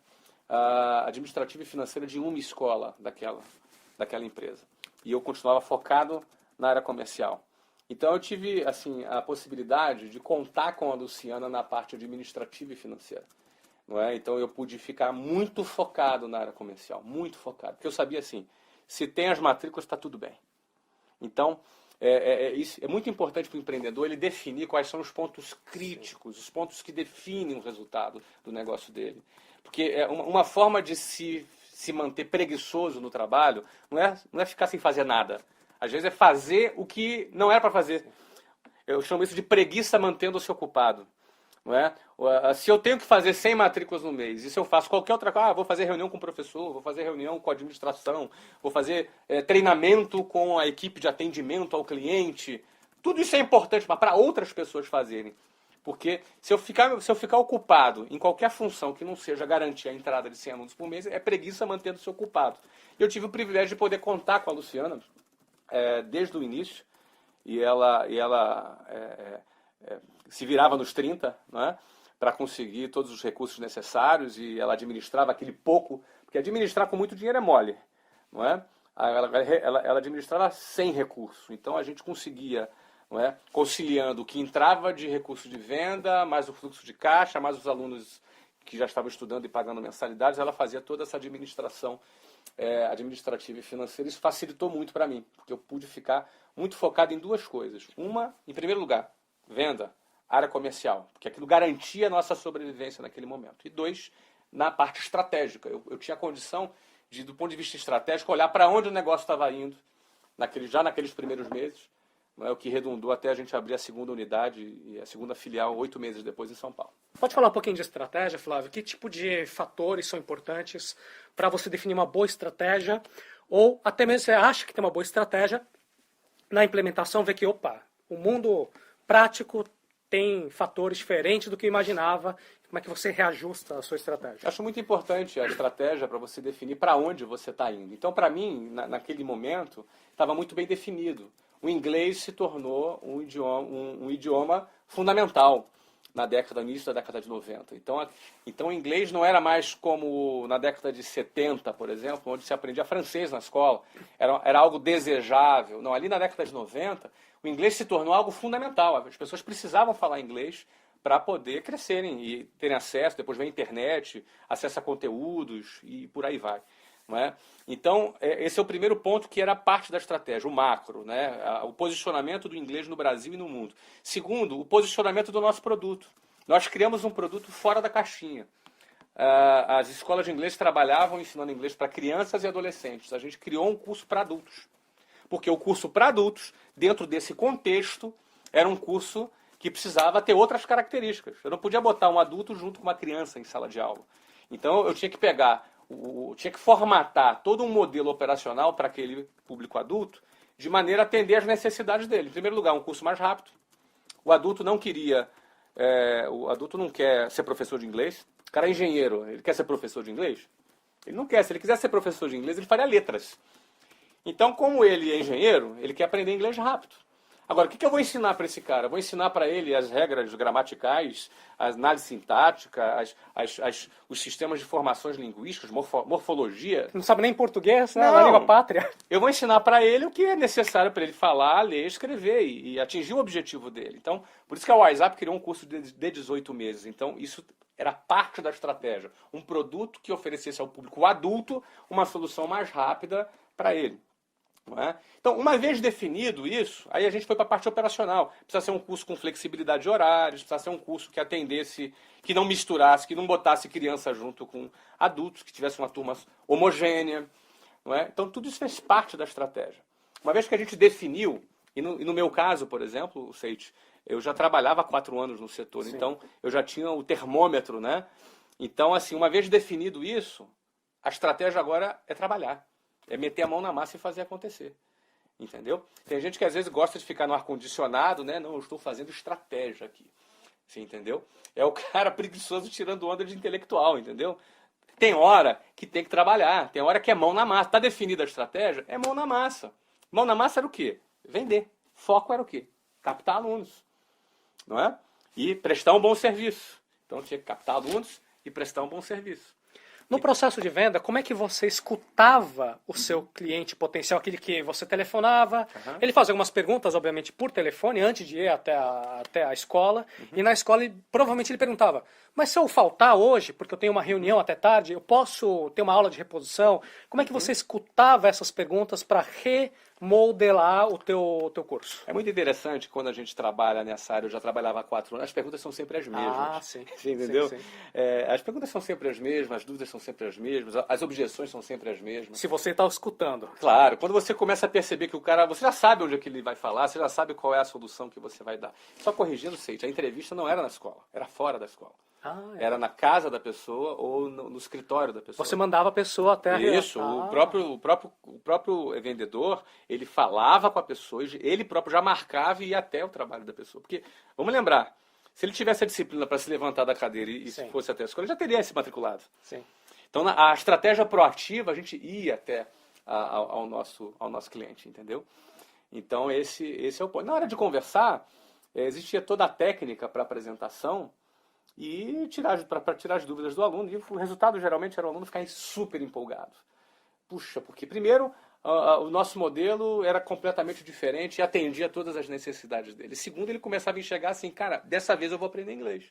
administrativa e financeira de uma escola daquela empresa. E eu continuava focado na área comercial. Então eu tive assim, a possibilidade de contar com a Luciana na parte administrativa e financeira. Não é? Então eu pude ficar muito focado na área comercial, muito focado. Porque eu sabia assim, se tem as matrículas, está tudo bem. Então, isso é muito importante para o empreendedor ele definir quais são os pontos críticos, os pontos que definem o resultado do negócio dele. Porque uma forma de se manter preguiçoso no trabalho não é ficar sem fazer nada. Às vezes é fazer o que não era para fazer. Eu chamo isso de preguiça mantendo-se ocupado. Não é? Se eu tenho que fazer 100 matrículas no mês, e se eu faço qualquer outra coisa, vou fazer reunião com o professor, vou fazer reunião com a administração, vou fazer treinamento com a equipe de atendimento ao cliente, tudo isso é importante para outras pessoas fazerem. Porque se eu ficar ocupado em qualquer função que não seja garantir a entrada de 100 alunos por mês, é preguiça mantendo-se ocupado. Eu tive o privilégio de poder contar com a Luciana desde o início, e ela se virava nos 30, né, para conseguir todos os recursos necessários, e ela administrava aquele pouco, porque administrar com muito dinheiro é mole, não é? Ela administrava sem recurso, então a gente conseguia, não é, conciliando o que entrava de recurso de venda, mais o fluxo de caixa, mais os alunos que já estavam estudando e pagando mensalidades, ela fazia toda essa administração administrativa e financeira. Isso facilitou muito para mim, porque eu pude ficar muito focado em duas coisas. Uma, em primeiro lugar, venda, área comercial, porque aquilo garantia a nossa sobrevivência naquele momento. E dois, na parte estratégica. Eu tinha a condição de, do ponto de vista estratégico, olhar para onde o negócio estava indo, já naqueles primeiros meses, não é, o que redundou até a gente abrir a segunda unidade e a segunda filial 8 meses depois em São Paulo. Pode falar um pouquinho de estratégia, Flávio? Que tipo de fatores são importantes para você definir uma boa estratégia? Ou até mesmo você acha que tem uma boa estratégia, na implementação vê que, o mundo prático tem fatores diferentes do que eu imaginava. Como é que você reajusta a sua estratégia? Acho muito importante a estratégia para você definir para onde você está indo. Então, para mim, naquele momento, estava muito bem definido. O inglês se tornou um idioma fundamental no início da década de 90. Então o inglês não era mais como na década de 70, por exemplo, onde se aprendia francês na escola. Era algo desejável. Não, ali na década de 90, o inglês se tornou algo fundamental. As pessoas precisavam falar inglês para poder crescerem e terem acesso. Depois vem a internet, acesso a conteúdos e por aí vai. Não é? Então, esse é o primeiro ponto que era parte da estratégia, o macro, né? O posicionamento do inglês no Brasil e no mundo. Segundo, o posicionamento do nosso produto. Nós criamos um produto fora da caixinha. As escolas de inglês trabalhavam ensinando inglês para crianças e adolescentes. A gente criou um curso para adultos. Porque o curso para adultos, dentro desse contexto, era um curso que precisava ter outras características. Eu não podia botar um adulto junto com uma criança em sala de aula. Então, eu tinha que tinha que formatar todo um modelo operacional para aquele público adulto, de maneira a atender às necessidades dele. Em primeiro lugar, um curso mais rápido. O adulto não quer ser professor de inglês. O cara é engenheiro, ele quer ser professor de inglês? Ele não quer. Se ele quiser ser professor de inglês, ele faria letras. Então, como ele é engenheiro, ele quer aprender inglês rápido. Agora, o que eu vou ensinar para esse cara? Eu vou ensinar para ele as regras gramaticais, a análise sintática, os sistemas de formações linguísticas, morfologia. Não sabe nem português, né? Não. Na língua pátria. Eu vou ensinar para ele o que é necessário para ele falar, ler, escrever e atingir o objetivo dele. Então, por isso que a WhatsApp criou um curso de 18 meses. Então, isso era parte da estratégia. Um produto que oferecesse ao público adulto uma solução mais rápida para ele. Não é? Então, uma vez definido isso, aí a gente foi para a parte operacional. Precisa ser um curso com flexibilidade de horários, precisa ser um curso que atendesse, que não misturasse, que não botasse criança junto com adultos, que tivesse uma turma homogênea. Não é? Então, tudo isso fez parte da estratégia. Uma vez que a gente definiu, e no meu caso, por exemplo, Seite, eu já trabalhava há 4 anos no setor, Sim. Então eu já tinha o termômetro, né? Então, assim, uma vez definido isso, a estratégia agora é trabalhar. É meter a mão na massa e fazer acontecer. Entendeu? Tem gente que às vezes gosta de ficar no ar-condicionado, né? Não, eu estou fazendo estratégia aqui. Você entendeu? É o cara preguiçoso tirando onda de intelectual, entendeu? Tem hora que tem que trabalhar, tem hora que é mão na massa. Está definida a estratégia? É mão na massa. Mão na massa era o quê? Vender. Foco era o quê? Captar alunos. Não é? E prestar um bom serviço. Então tinha que captar alunos e prestar um bom serviço. No processo de venda, como é que você escutava o seu cliente potencial, aquele que você telefonava? Ele fazia algumas perguntas, obviamente, por telefone, antes de ir até a escola. E na escola, provavelmente, ele perguntava, mas se eu faltar hoje, porque eu tenho uma reunião até tarde, eu posso ter uma aula de reposição? Como é que você escutava essas perguntas para remodelar o teu curso? É muito interessante quando a gente trabalha nessa área, eu já trabalhava há 4 anos, as perguntas são sempre as mesmas. Ah, sim. Você entendeu? Sim, sim. As perguntas são sempre as mesmas, as dúvidas são sempre as mesmas, as objeções são sempre as mesmas. Se você está escutando. Claro, quando você começa a perceber que o cara, você já sabe onde é que ele vai falar, você já sabe qual é a solução que você vai dar. Só corrigindo, Seite, a entrevista não era na escola, era fora da escola. Era na casa da pessoa ou no escritório da pessoa. Você mandava a pessoa até a Isso, o próprio vendedor, ele falava com a pessoa, ele próprio já marcava e ia até o trabalho da pessoa. Porque, vamos lembrar, se ele tivesse a disciplina para se levantar da cadeira e se fosse até a escola, ele já teria se matriculado. Sim. Então, a estratégia proativa, a gente ia até ao nosso cliente, entendeu? Então, esse é o ponto. Na hora de conversar, existia toda a técnica para apresentação e para tirar as dúvidas do aluno. E o resultado, geralmente, era o aluno ficar super empolgado. Puxa, porque, primeiro, o nosso modelo era completamente diferente e atendia todas as necessidades dele. Segundo, ele começava a enxergar assim, cara, dessa vez eu vou aprender inglês.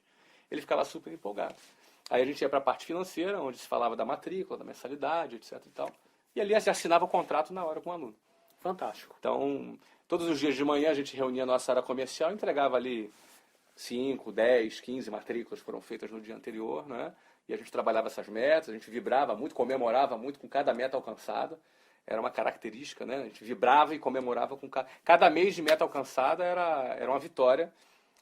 Ele ficava super empolgado. Aí a gente ia para a parte financeira, onde se falava da matrícula, da mensalidade, etc. E tal. E ali já assinava o contrato na hora com o aluno. Fantástico. Então, todos os dias de manhã a gente reunia a nossa área comercial e entregava ali 5, 10, 15 matrículas foram feitas no dia anterior, né? E a gente trabalhava essas metas, a gente vibrava muito, comemorava muito com cada meta alcançada. Era uma característica, né? A gente vibrava e comemorava com cada mês de meta alcançada era uma vitória.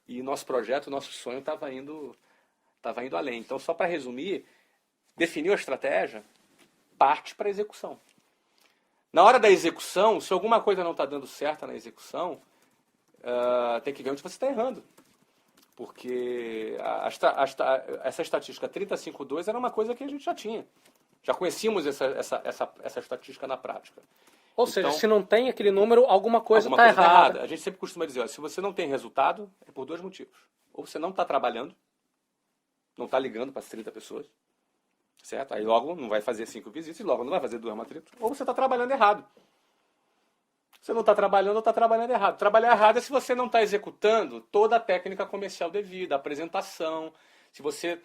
E nosso projeto, nosso sonho estava indo além. Então, só para resumir, definiu a estratégia, parte para a execução. Na hora da execução, se alguma coisa não está dando certo na execução, tem que ver onde você está errando. Porque essa estatística 35.2 era uma coisa que a gente já tinha. Já conhecíamos essa estatística na prática. Ou seja, se não tem aquele número, alguma coisa está errada. A gente sempre costuma dizer, se você não tem resultado, é por 2 motivos. Ou você não está trabalhando, não está ligando para as 30 pessoas, certo? Aí logo não vai fazer 5 visitas, e logo não vai fazer 2 matrículas. Ou você está trabalhando errado. Você não está trabalhando ou está trabalhando errado. Trabalhar errado é se você não está executando toda a técnica comercial devida, a apresentação. Se você,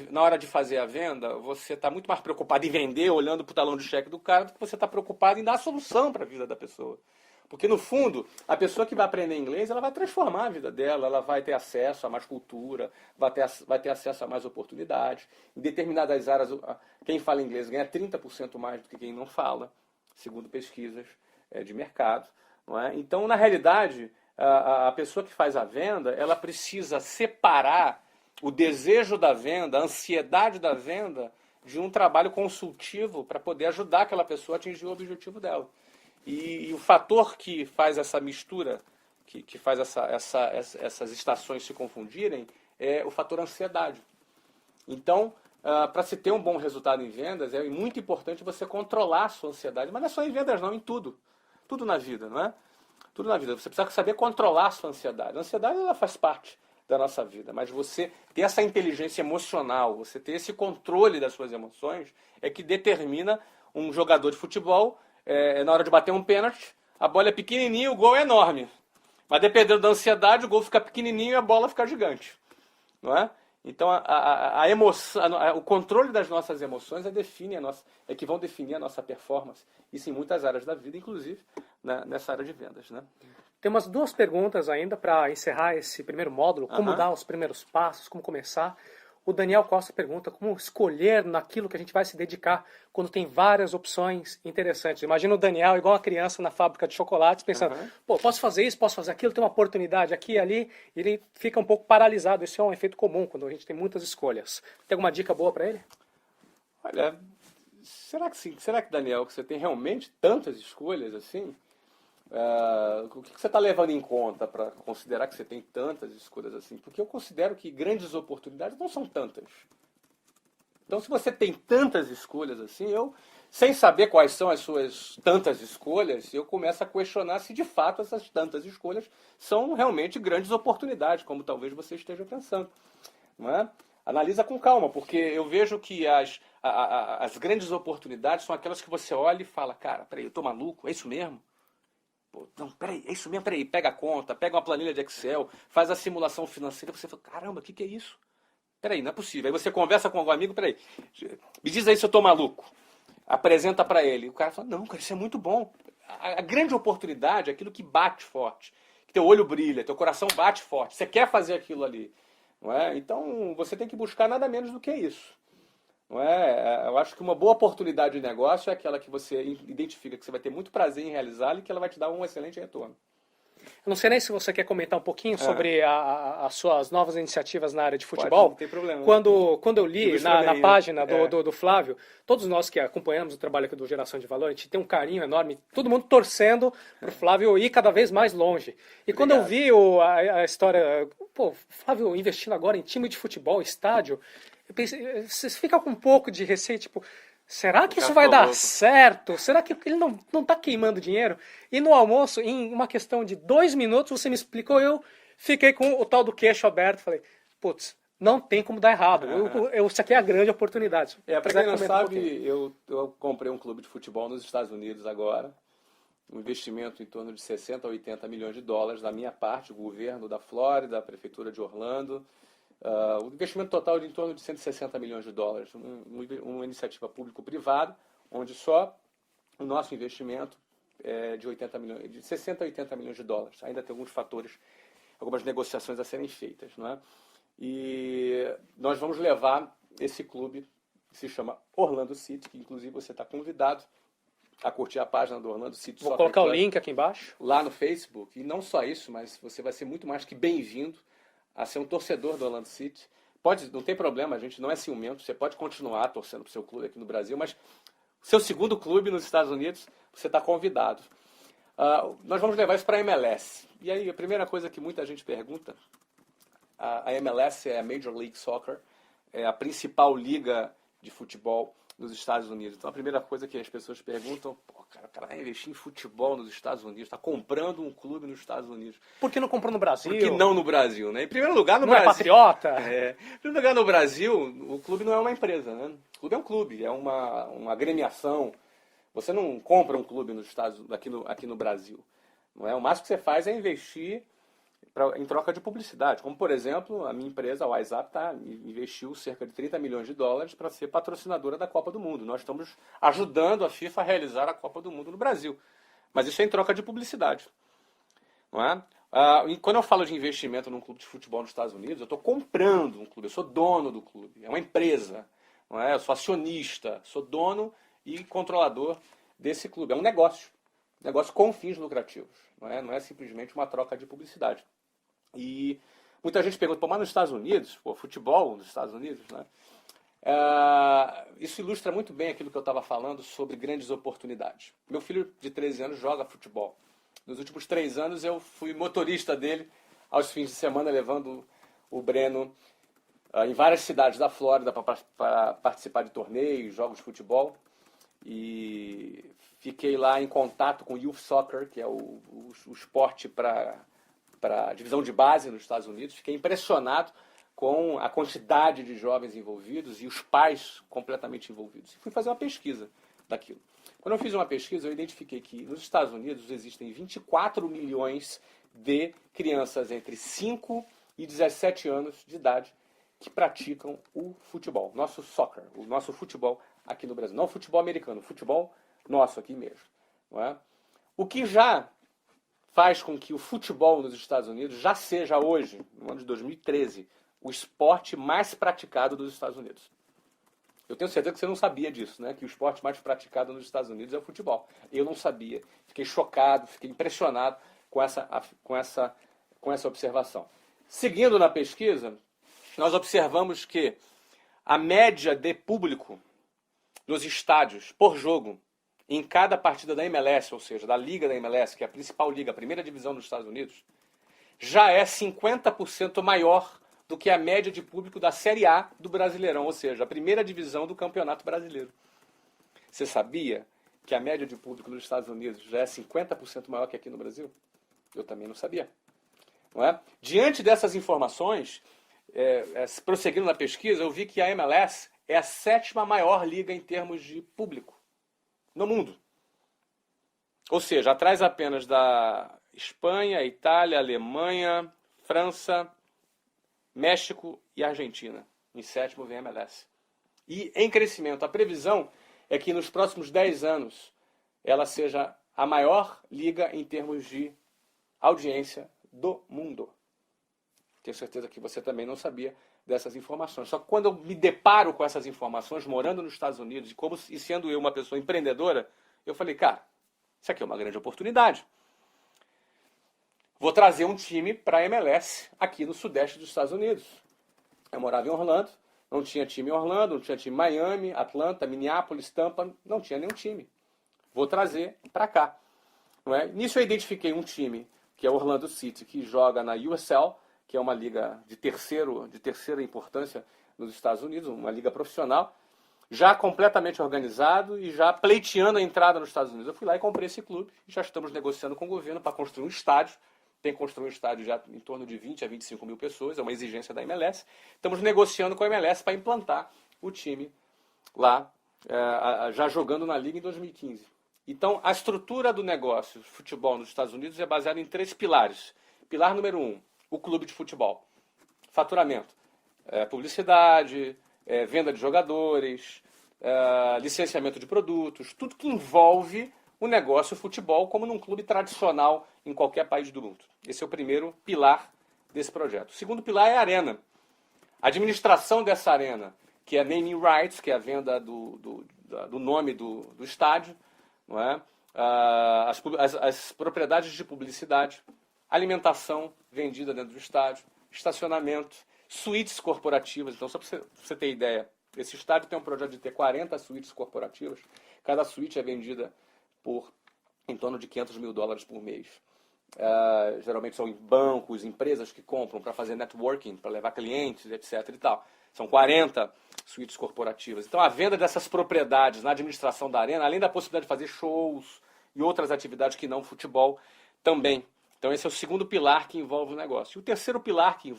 na hora de fazer a venda, você está muito mais preocupado em vender, olhando para o talão de cheque do cara, do que você está preocupado em dar a solução para a vida da pessoa. Porque, no fundo, a pessoa que vai aprender inglês, ela vai transformar a vida dela, ela vai ter acesso a mais cultura, vai ter acesso a mais oportunidades. Em determinadas áreas, quem fala inglês ganha 30% mais do que quem não fala, segundo pesquisas de mercado. Não é? Então, na realidade, a pessoa que faz a venda, ela precisa separar o desejo da venda, a ansiedade da venda, de um trabalho consultivo para poder ajudar aquela pessoa a atingir o objetivo dela. E o fator que faz essa mistura, que faz essas estações se confundirem, é o fator ansiedade. Então, para se ter um bom resultado em vendas, é muito importante você controlar a sua ansiedade, mas não é só em vendas não, em tudo. Tudo na vida, não é? Tudo na vida. Você precisa saber controlar a sua ansiedade. A ansiedade, ela faz parte da nossa vida, mas você ter essa inteligência emocional, você ter esse controle das suas emoções, é que determina um jogador de futebol, na hora de bater um pênalti, a bola é pequenininha, o gol é enorme. Mas dependendo da ansiedade, o gol fica pequenininho e a bola fica gigante. Não é? Então, a emoção, o controle das nossas emoções é que vão definir a nossa performance. Isso em muitas áreas da vida, inclusive nessa área de vendas. Né? Tem umas 2 perguntas ainda para encerrar esse primeiro módulo. Como dar os primeiros passos, como começar. O Daniel Costa pergunta como escolher naquilo que a gente vai se dedicar quando tem várias opções interessantes. Imagina o Daniel igual uma criança na fábrica de chocolates pensando, pô, posso fazer isso, posso fazer aquilo, tem uma oportunidade aqui e ali. E ele fica um pouco paralisado. Isso é um efeito comum quando a gente tem muitas escolhas. Tem alguma dica boa para ele? Olha, será que sim? Será que, Daniel, que você tem realmente tantas escolhas assim? O que você está levando em conta para considerar que você tem tantas escolhas assim? Porque eu considero que grandes oportunidades não são tantas. Então, se você tem tantas escolhas assim, sem saber quais são as suas tantas escolhas, eu começo a questionar se de fato essas tantas escolhas são realmente grandes oportunidades, como talvez você esteja pensando. Não é? Analisa com calma, porque eu vejo que as grandes oportunidades são aquelas que você olha e fala, cara, peraí, eu tô maluco? É isso mesmo? Pô, não, peraí, é isso mesmo? Peraí, pega a conta, pega uma planilha de Excel, faz a simulação financeira, você fala, caramba, o que é isso? Peraí, não é possível. Aí você conversa com algum amigo, peraí, me diz aí se eu tô maluco. Apresenta para ele. O cara fala, não, cara, isso é muito bom. A grande oportunidade é aquilo que bate forte, que teu olho brilha, teu coração bate forte, você quer fazer aquilo ali. Não é? Então, você tem que buscar nada menos do que isso. Não é? Eu acho que uma boa oportunidade de negócio é aquela que você identifica que você vai ter muito prazer em realizá-la e que ela vai te dar um excelente retorno. Eu não sei nem se você quer comentar um pouquinho sobre as suas novas iniciativas na área de futebol. Pode, não tem problema. Quando eu li na página do Flávio, todos nós que acompanhamos o trabalho aqui do Geração de Valor, a gente tem um carinho enorme, todo mundo torcendo para o Flávio ir cada vez mais longe. E quando eu vi a história, pô, Flávio investindo agora em time de futebol, estádio, eu pensei, você fica com um pouco de receio, tipo... Será que isso vai dar certo? Será que ele não está queimando dinheiro? E no almoço, em uma questão de 2 minutos, você me explicou, eu fiquei com o tal do queixo aberto. Falei, putz, não tem como dar errado. Isso aqui é a grande oportunidade. Para quem não sabe, eu comprei um clube de futebol nos Estados Unidos agora. Um investimento em torno de 60 a 80 milhões de dólares da minha parte, o governo da Flórida, a prefeitura de Orlando. O investimento total de em torno de 160 milhões de dólares, uma iniciativa público-privada, onde só o nosso investimento é de 60 a 80 milhões de dólares. Ainda tem alguns fatores, algumas negociações a serem feitas. Não é? E nós vamos levar esse clube, que se chama Orlando City, que inclusive você está convidado a curtir a página do Orlando City. Vou colocar o link aqui embaixo. Lá no Facebook. E não só isso, mas você vai ser muito mais que bem-vindo a ser um torcedor do Orlando City. Não tem problema, a gente não é ciumento, você pode continuar torcendo para o seu clube aqui no Brasil, mas seu segundo clube nos Estados Unidos, você está convidado. Nós vamos levar isso para a MLS. E aí, a primeira coisa que muita gente pergunta, a MLS é a Major League Soccer, é a principal liga de futebol nos Estados Unidos. Então, a primeira coisa que as pessoas perguntam, pô, cara, o cara vai investir em futebol nos Estados Unidos, está comprando um clube nos Estados Unidos. Por que não comprou no Brasil? Por que não no Brasil, né? Em primeiro lugar, no não Brasil... Não é patriota? Em primeiro lugar, no Brasil, o clube não é uma empresa, né? O clube é um clube, é uma agremiação. Você não compra um clube nos aqui no Brasil. Não é? O máximo que você faz é investir em troca de publicidade. Como, por exemplo, a minha empresa, a WhatsApp, investiu cerca de 30 milhões de dólares para ser patrocinadora da Copa do Mundo. Nós estamos ajudando a FIFA a realizar a Copa do Mundo no Brasil. Mas isso é em troca de publicidade. Não é? E quando eu falo de investimento num clube de futebol nos Estados Unidos, eu estou comprando um clube, eu sou dono do clube. É uma empresa. Não é? Eu sou acionista, sou dono e controlador desse clube. É um negócio. Negócio com fins lucrativos. Não é simplesmente uma troca de publicidade. E muita gente pergunta, pô, mas nos Estados Unidos, futebol nos Estados Unidos, né? Isso ilustra muito bem aquilo que eu estava falando sobre grandes oportunidades. Meu filho de 13 anos joga futebol. Nos últimos 3 anos eu fui motorista dele aos fins de semana, levando o Breno em várias cidades da Flórida para participar de torneios, jogos de futebol. e fiquei lá em contato com o Youth Soccer, que é o esporte para a divisão de base nos Estados Unidos. Fiquei impressionado com a quantidade de jovens envolvidos e os pais completamente envolvidos. E fui fazer uma pesquisa daquilo. Quando eu fiz uma pesquisa, eu identifiquei que nos Estados Unidos existem 24 milhões de crianças entre 5 e 17 anos de idade que praticam o futebol, nosso soccer, o nosso futebol aqui no Brasil. Não o futebol americano, o futebol nosso aqui mesmo. Não é? O que já faz com que o futebol nos Estados Unidos já seja hoje, no ano de 2013, o esporte mais praticado dos Estados Unidos. Eu tenho certeza que você não sabia disso, né? Que o esporte mais praticado nos Estados Unidos é o futebol. Eu não sabia. Fiquei chocado, fiquei impressionado com essa observação. Seguindo na pesquisa, nós observamos que a média de público nos estádios por jogo em cada partida da MLS, ou seja, da Liga da MLS, que é a principal liga, a primeira divisão dos Estados Unidos, já é 50% maior do que a média de público da Série A do Brasileirão, ou seja, a primeira divisão do Campeonato Brasileiro. Você sabia que a média de público nos Estados Unidos já é 50% maior que aqui no Brasil? Eu também não sabia. Não é? Diante dessas informações, prosseguindo na pesquisa, eu vi que a MLS é a 7ª maior liga em termos de público no mundo. Ou seja, atrás apenas da Espanha, Itália, Alemanha, França, México e Argentina. Em 7º vem a MLS. E em crescimento. A previsão é que nos próximos 10 anos ela seja a maior liga em termos de audiência do mundo. Tenho certeza que você também não sabia dessas informações. Só que quando eu me deparo com essas informações, morando nos Estados Unidos, e sendo eu uma pessoa empreendedora, eu falei, cara, isso aqui é uma grande oportunidade. Vou trazer um time para a MLS aqui no sudeste dos Estados Unidos. Eu morava em Orlando, não tinha time em Orlando, não tinha time em Miami, Atlanta, Minneapolis, Tampa, não tinha nenhum time. Vou trazer para cá. Não é? Nisso eu identifiquei um time, que é o Orlando City, que joga na USL, que é uma liga de terceira importância nos Estados Unidos, uma liga profissional, já completamente organizado e já pleiteando a entrada nos Estados Unidos. Eu fui lá e comprei esse clube, e já estamos negociando com o governo para construir um estádio. Tem que construir um estádio já em torno de 20 a 25 mil pessoas, é uma exigência da MLS. Estamos negociando com a MLS para implantar o time lá, já jogando na liga em 2015. Então, a estrutura do negócio de futebol nos Estados Unidos é baseada em 3 pilares. Pilar número 1, o clube de futebol. Faturamento, publicidade, venda de jogadores, licenciamento de produtos, tudo que envolve o negócio futebol como num clube tradicional em qualquer país do mundo. Esse é o primeiro pilar desse projeto. O segundo pilar é a arena. A administração dessa arena, que é naming rights, que é a venda do nome do estádio, não é? As propriedades de publicidade, alimentação vendida dentro do estádio, estacionamento, suítes corporativas. Então, só para você ter ideia, esse estádio tem um projeto de ter 40 suítes corporativas. Cada suíte é vendida por em torno de $500 mil por mês. Geralmente são bancos, empresas que compram para fazer networking, para levar clientes, etc. e tal. São 40 suítes corporativas. Então, a venda dessas propriedades na administração da arena, além da possibilidade de fazer shows e outras atividades que não futebol, também. Então, esse é o segundo pilar que envolve o negócio. E o terceiro pilar que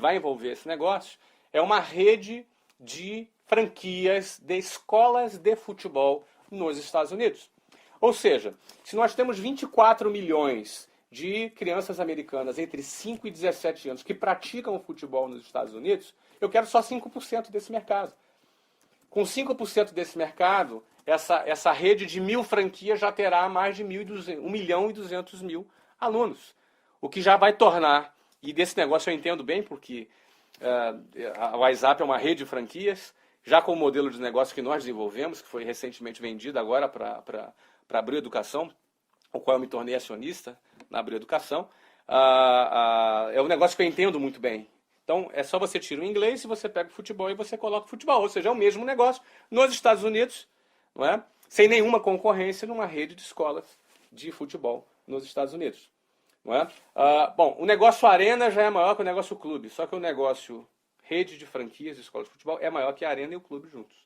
vai envolver esse negócio, é uma rede de franquias de escolas de futebol nos Estados Unidos. Ou seja, se nós temos 24 milhões de crianças americanas entre 5 e 17 anos que praticam o futebol nos Estados Unidos, eu quero só 5% desse mercado. Com 5% desse mercado, essa rede de 1.000 franquias já terá mais de 1.200.000 alunos. O que já vai tornar, e desse negócio eu entendo bem, porque a WhatsApp é uma rede de franquias, já com o modelo de negócio que nós desenvolvemos, que foi recentemente vendido agora para Abril Educação, o qual eu me tornei acionista na Abril Educação, é um negócio que eu entendo muito bem. Então, é só você tirar o inglês e você pega o futebol e você coloca o futebol. Ou seja, é o mesmo negócio nos Estados Unidos, não é? Sem nenhuma concorrência numa rede de escolas de futebol nos Estados Unidos. Não é? Bom, o negócio arena já é maior que o negócio clube, só que o negócio rede de franquias de escolas de futebol é maior que a arena e o clube juntos.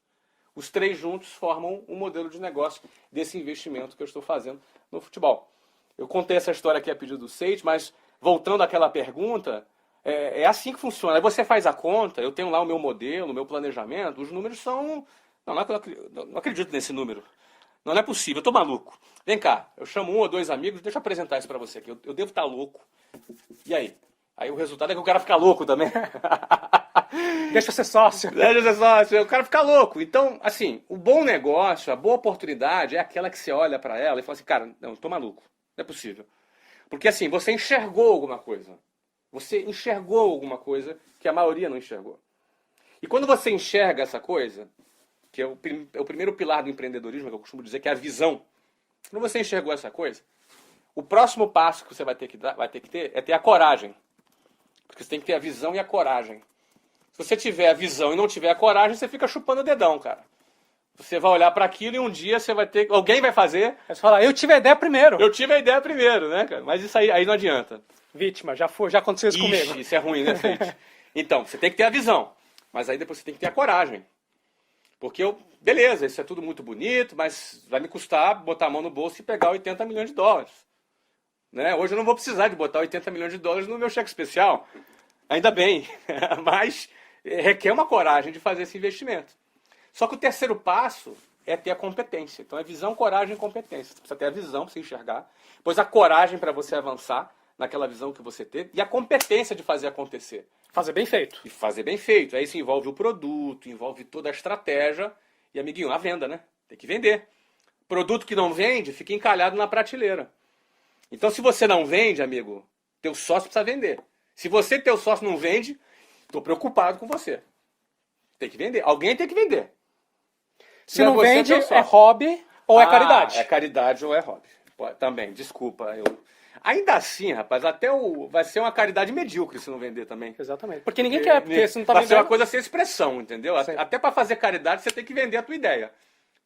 Os três juntos formam um modelo de negócio desse investimento que eu estou fazendo no futebol. Eu contei essa história aqui a pedido do Seite, mas voltando àquela pergunta, é assim que funciona. Aí você faz a conta, eu tenho lá o meu modelo, o meu planejamento, os números são... Não é que eu não acredito nesse número. Não é possível, eu tô maluco. Vem cá, eu chamo um ou dois amigos, deixa eu apresentar isso para você aqui. Eu devo estar louco. E aí? Aí o resultado é que o cara fica louco também. Deixa eu ser sócio. Deixa eu ser sócio, o cara fica louco. Então, assim, o bom negócio, a boa oportunidade é aquela que você olha para ela e fala assim, cara, não, eu tô maluco. Não é possível. Porque assim, você enxergou alguma coisa. Você enxergou alguma coisa que a maioria não enxergou. E quando você enxerga essa coisa, que é o primeiro pilar do empreendedorismo, que eu costumo dizer que é a visão. Quando você enxergou essa coisa, o próximo passo que você vai ter que ter é ter a coragem. Porque você tem que ter a visão e a coragem. Se você tiver a visão e não tiver a coragem, você fica chupando o dedão, cara. Você vai olhar para aquilo e um dia você vai ter... Alguém vai fazer... Aí você fala, eu tive a ideia primeiro. Eu tive a ideia primeiro, né, cara? Mas isso aí não adianta. Vítima, já aconteceu isso comigo. Isso é ruim, né, Feite? Então, você tem que ter a visão. Mas aí depois você tem que ter a coragem. Porque beleza, isso é tudo muito bonito, mas vai me custar botar a mão no bolso e pegar 80 milhões de dólares. Né? Hoje eu não vou precisar de botar 80 milhões de dólares no meu cheque especial. Ainda bem. Mas requer uma coragem de fazer esse investimento. Só que o terceiro passo é ter a competência. Então é visão, coragem e competência. Você precisa ter a visão para você enxergar, depois a coragem para você avançar naquela visão que você teve e a competência de fazer acontecer. Fazer bem feito. E fazer bem feito. Aí isso envolve o produto, envolve toda a estratégia e, amiguinho, a venda, né? Tem que vender. Produto que não vende fica encalhado na prateleira. Então se você não vende, amigo, teu sócio precisa vender. Se você, teu sócio, não vende, estou preocupado com você. Tem que vender. Alguém tem que vender. Se não vende, é hobby ou é caridade? É caridade ou é hobby. Também, desculpa. Ainda assim, rapaz, vai ser uma caridade medíocre se não vender também. Exatamente. Porque ninguém quer, porque se não tá vendendo... Vai vendendo... ser uma coisa sem expressão, entendeu? Sim. Até para fazer caridade, você tem que vender a tua ideia.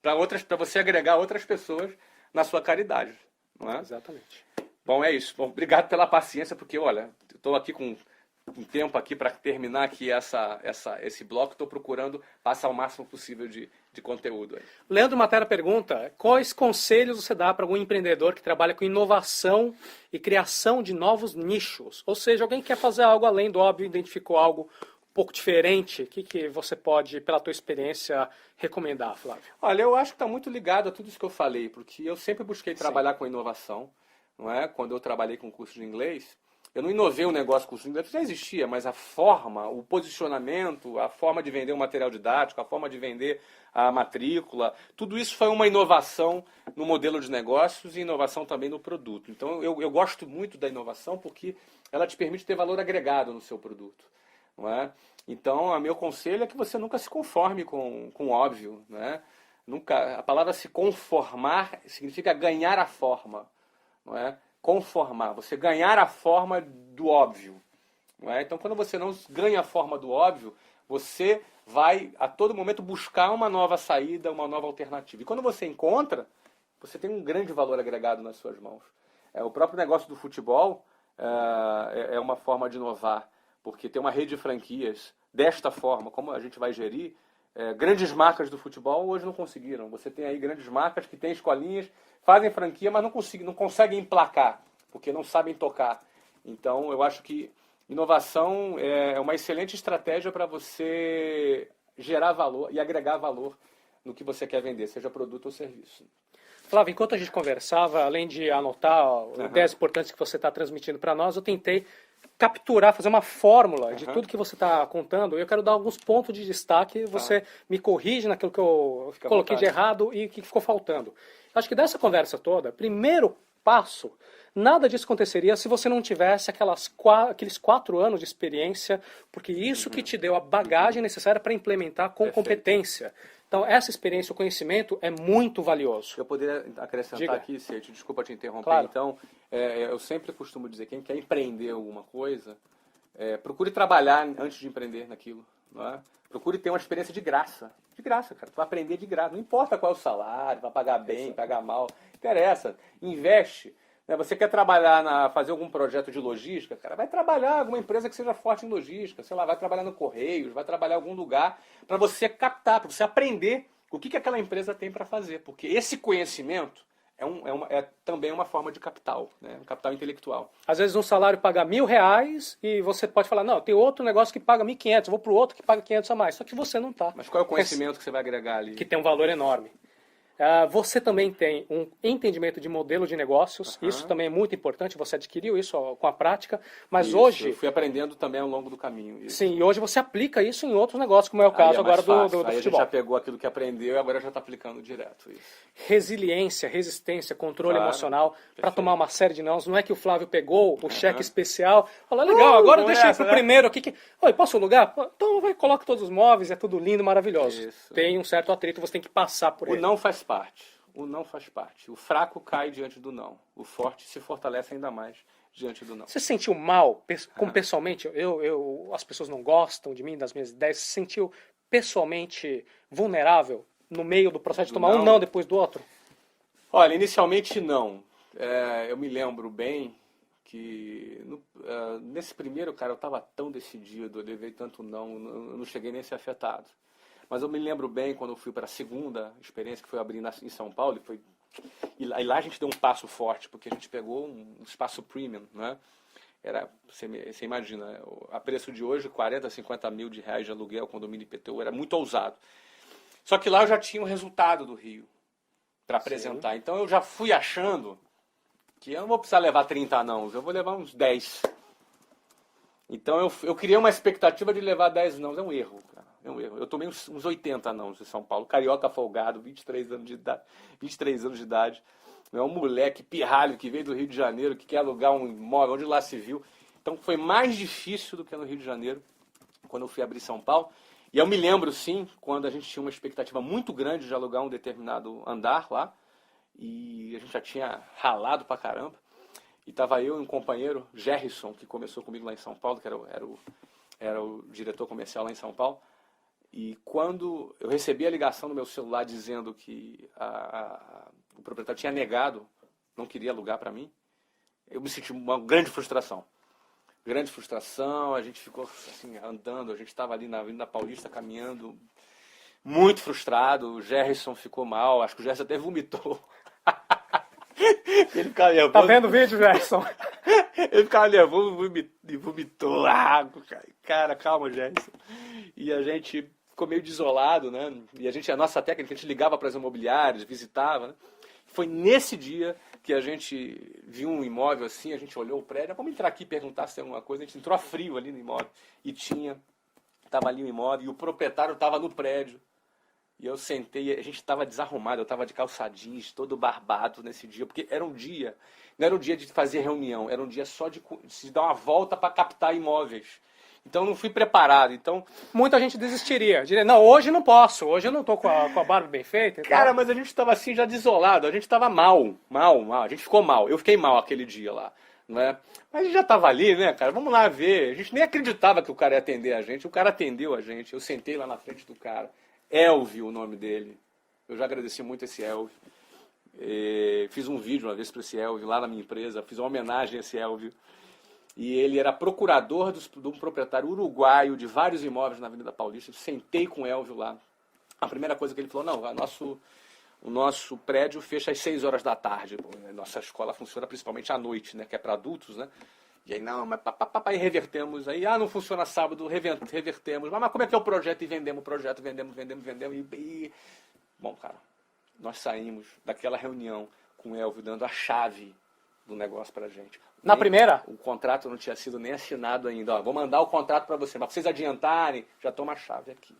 Para você agregar outras pessoas na sua caridade. Não é? Exatamente. Bom, é isso. Bom, obrigado pela paciência, porque, olha, estou aqui com um tempo aqui para terminar aqui esse bloco. Estou procurando passar o máximo possível de conteúdo aí. Leandro Matera pergunta, quais conselhos você dá para algum empreendedor que trabalha com inovação e criação de novos nichos? Ou seja, alguém que quer fazer algo além do óbvio, identificou algo um pouco diferente. O que você pode, pela tua experiência, recomendar, Flávio? Olha, eu acho que está muito ligado a tudo isso que eu falei, porque eu sempre busquei trabalhar com inovação. Não é? Quando eu trabalhei com curso de inglês, eu não inovei o negócio com curso de inglês, já existia, mas a forma, o posicionamento, a forma de vender o material didático, a forma de vender a matrícula, tudo isso foi uma inovação no modelo de negócios e inovação também no produto. Então eu gosto muito da inovação porque ela te permite ter valor agregado no seu produto. Não é? Então, o meu conselho é que você nunca se conforme com o óbvio. Né? A palavra se conformar significa ganhar a forma. Não é? Conformar, você ganhar a forma do óbvio. Não é? Então, quando você não ganha a forma do óbvio, você vai a todo momento buscar uma nova saída, uma nova alternativa. E quando você encontra, você tem um grande valor agregado nas suas mãos. O próprio negócio do futebol é uma forma de inovar, porque tem uma rede de franquias desta forma, como a gente vai gerir, grandes marcas do futebol hoje não conseguiram. Você tem aí grandes marcas que têm escolinhas, fazem franquia, mas não conseguem emplacar, porque não sabem tocar. Então, eu acho que inovação é uma excelente estratégia para você gerar valor e agregar valor no que você quer vender, seja produto ou serviço. Flávio, enquanto a gente conversava, além de anotar ideias importantes que você está transmitindo para nós, eu tentei capturar, fazer uma fórmula de tudo que você está contando. Eu quero dar alguns pontos de destaque, você me corrige naquilo que eu coloquei de errado e o que ficou faltando. Acho que dessa conversa toda, primeiro passo, nada disso aconteceria se você não tivesse aqueles 4 anos de experiência, porque isso que te deu a bagagem necessária para implementar com competência. Então, essa experiência, o conhecimento é muito valioso. Eu poderia acrescentar aqui, Seite, desculpa te interromper. Claro. Então, eu sempre costumo dizer, quem quer empreender alguma coisa, procure trabalhar antes de empreender naquilo. Não é? Procure ter uma experiência de graça. De graça, cara. Tu vai aprender de graça. Não importa qual é o salário, vai pagar bem, pagar mal. Não interessa. Investe. Você quer trabalhar, fazer algum projeto de logística, cara, vai trabalhar em alguma empresa que seja forte em logística, sei lá, vai trabalhar no Correios, vai trabalhar em algum lugar para você captar, para você aprender o que aquela empresa tem para fazer. Porque esse conhecimento é também uma forma de capital, né? Um capital intelectual. Às vezes um salário paga R$1.000 e você pode falar, não, tem outro negócio que paga 1.500, vou para o outro que paga 500 a mais. Só que você não está. Mas qual é o conhecimento que você vai agregar ali? Que tem um valor enorme. Você também tem um entendimento de modelo de negócios, isso também é muito importante, você adquiriu isso com a prática, mas Isso, hoje... eu fui aprendendo também ao longo do caminho. Isso. Sim, e hoje você aplica isso em outros negócios, como é o caso agora do Aí futebol. a gente já pegou aquilo que aprendeu e agora já está aplicando direto. Isso. Resiliência, resistência, controle Claro, emocional, para perfeito. tomar uma série de nãos. Não é que o Flávio pegou o cheque especial, falou, legal, agora deixa eu ir pro primeiro aqui. Oi, posso alugar? Então coloca todos os móveis, é tudo lindo, maravilhoso. Isso. Tem um certo atrito, você tem que passar por ele. O não faz parte. O não faz parte. O fraco cai diante do não. O forte se fortalece ainda mais diante do não. Você se sentiu mal, como pessoalmente, as pessoas não gostam de mim, das minhas ideias, se sentiu pessoalmente vulnerável no meio do processo de tomar um não depois do outro? Olha, inicialmente não. Eu me lembro bem que nesse primeiro, cara, eu estava tão decidido, eu levei tanto não, eu não cheguei nem a ser afetado. Mas eu me lembro bem quando eu fui para a segunda experiência, que foi abrir em São Paulo, e lá a gente deu um passo forte, porque a gente pegou um espaço premium, né? Você imagina, a preço de hoje, 40, 50 mil de reais de aluguel, condomínio IPTU, era muito ousado. Só que lá eu já tinha o resultado do Rio para apresentar. Sim. Então eu já fui achando que eu não vou precisar levar 30 não, eu vou levar uns 10. Então eu criei uma expectativa de levar 10 não, é um erro, cara. É um erro. Eu tomei uns 80 não em São Paulo, carioca folgado, 23 anos de idade. É um moleque pirralho que veio do Rio de Janeiro, que quer alugar um imóvel, onde lá se viu. Então foi mais difícil do que no Rio de Janeiro, quando eu fui abrir São Paulo. E eu me lembro, sim, quando a gente tinha uma expectativa muito grande de alugar um determinado andar lá, e a gente já tinha ralado pra caramba. E tava eu e um companheiro, Gerrison, que começou comigo lá em São Paulo, que era o diretor comercial lá em São Paulo. E quando eu recebi a ligação no meu celular dizendo que o proprietário tinha negado, não queria alugar para mim, eu me senti uma grande frustração. Grande frustração, a gente ficou assim, andando, a gente estava ali na Avenida Paulista caminhando, muito frustrado, o Gerrison ficou mal, acho que o Gerrison até vomitou. Ele ficava nervoso. Tá vendo o vídeo, Gerson? Ele ficava nervoso e vomitou. Cara, calma, Gerson. E a gente ficou meio desolado, né? E a nossa técnica, a gente ligava para as imobiliárias, visitava, né? Foi nesse dia que a gente viu um imóvel assim, a gente olhou o prédio, vamos entrar aqui e perguntar se tem alguma coisa. A gente entrou a frio ali no imóvel e estava ali o imóvel e o proprietário estava no prédio. E eu sentei, a gente estava desarrumado, eu estava de calça jeans, todo barbado nesse dia, porque era um dia, não era um dia de fazer reunião, era um dia só de dar uma volta para captar imóveis. Então eu não fui preparado, então... Muita gente desistiria, diria, não, hoje não posso, hoje eu não estou com a barba bem feita. Cara, mas a gente estava assim já desolado, a gente estava mal, a gente ficou mal, eu fiquei mal aquele dia lá. Né? Mas a gente já estava ali, né, cara? Vamos lá ver, a gente nem acreditava que o cara ia atender a gente, o cara atendeu a gente, eu sentei lá na frente do cara. Elvio, o nome dele. Eu já agradeci muito esse Elvio. Fiz um vídeo uma vez para esse Elvio lá na minha empresa, fiz uma homenagem a esse Elvio. E ele era procurador de um proprietário uruguaio de vários imóveis na Avenida Paulista. Eu sentei com o Elvio lá. A primeira coisa que ele falou, não, o nosso prédio fecha às 6 horas da tarde. Nossa escola funciona principalmente à noite, né, que é para adultos, né? E aí, não, mas aí revertemos. Aí, não funciona sábado, revertemos. Mas como é que é o projeto? E vendemos o projeto, vendemos. Bom, cara, nós saímos daquela reunião com o Elvio dando a chave do negócio pra gente. Na primeira? O contrato não tinha sido nem assinado ainda. Ó, vou mandar o contrato para você, mas pra vocês adiantarem, já toma a chave aqui.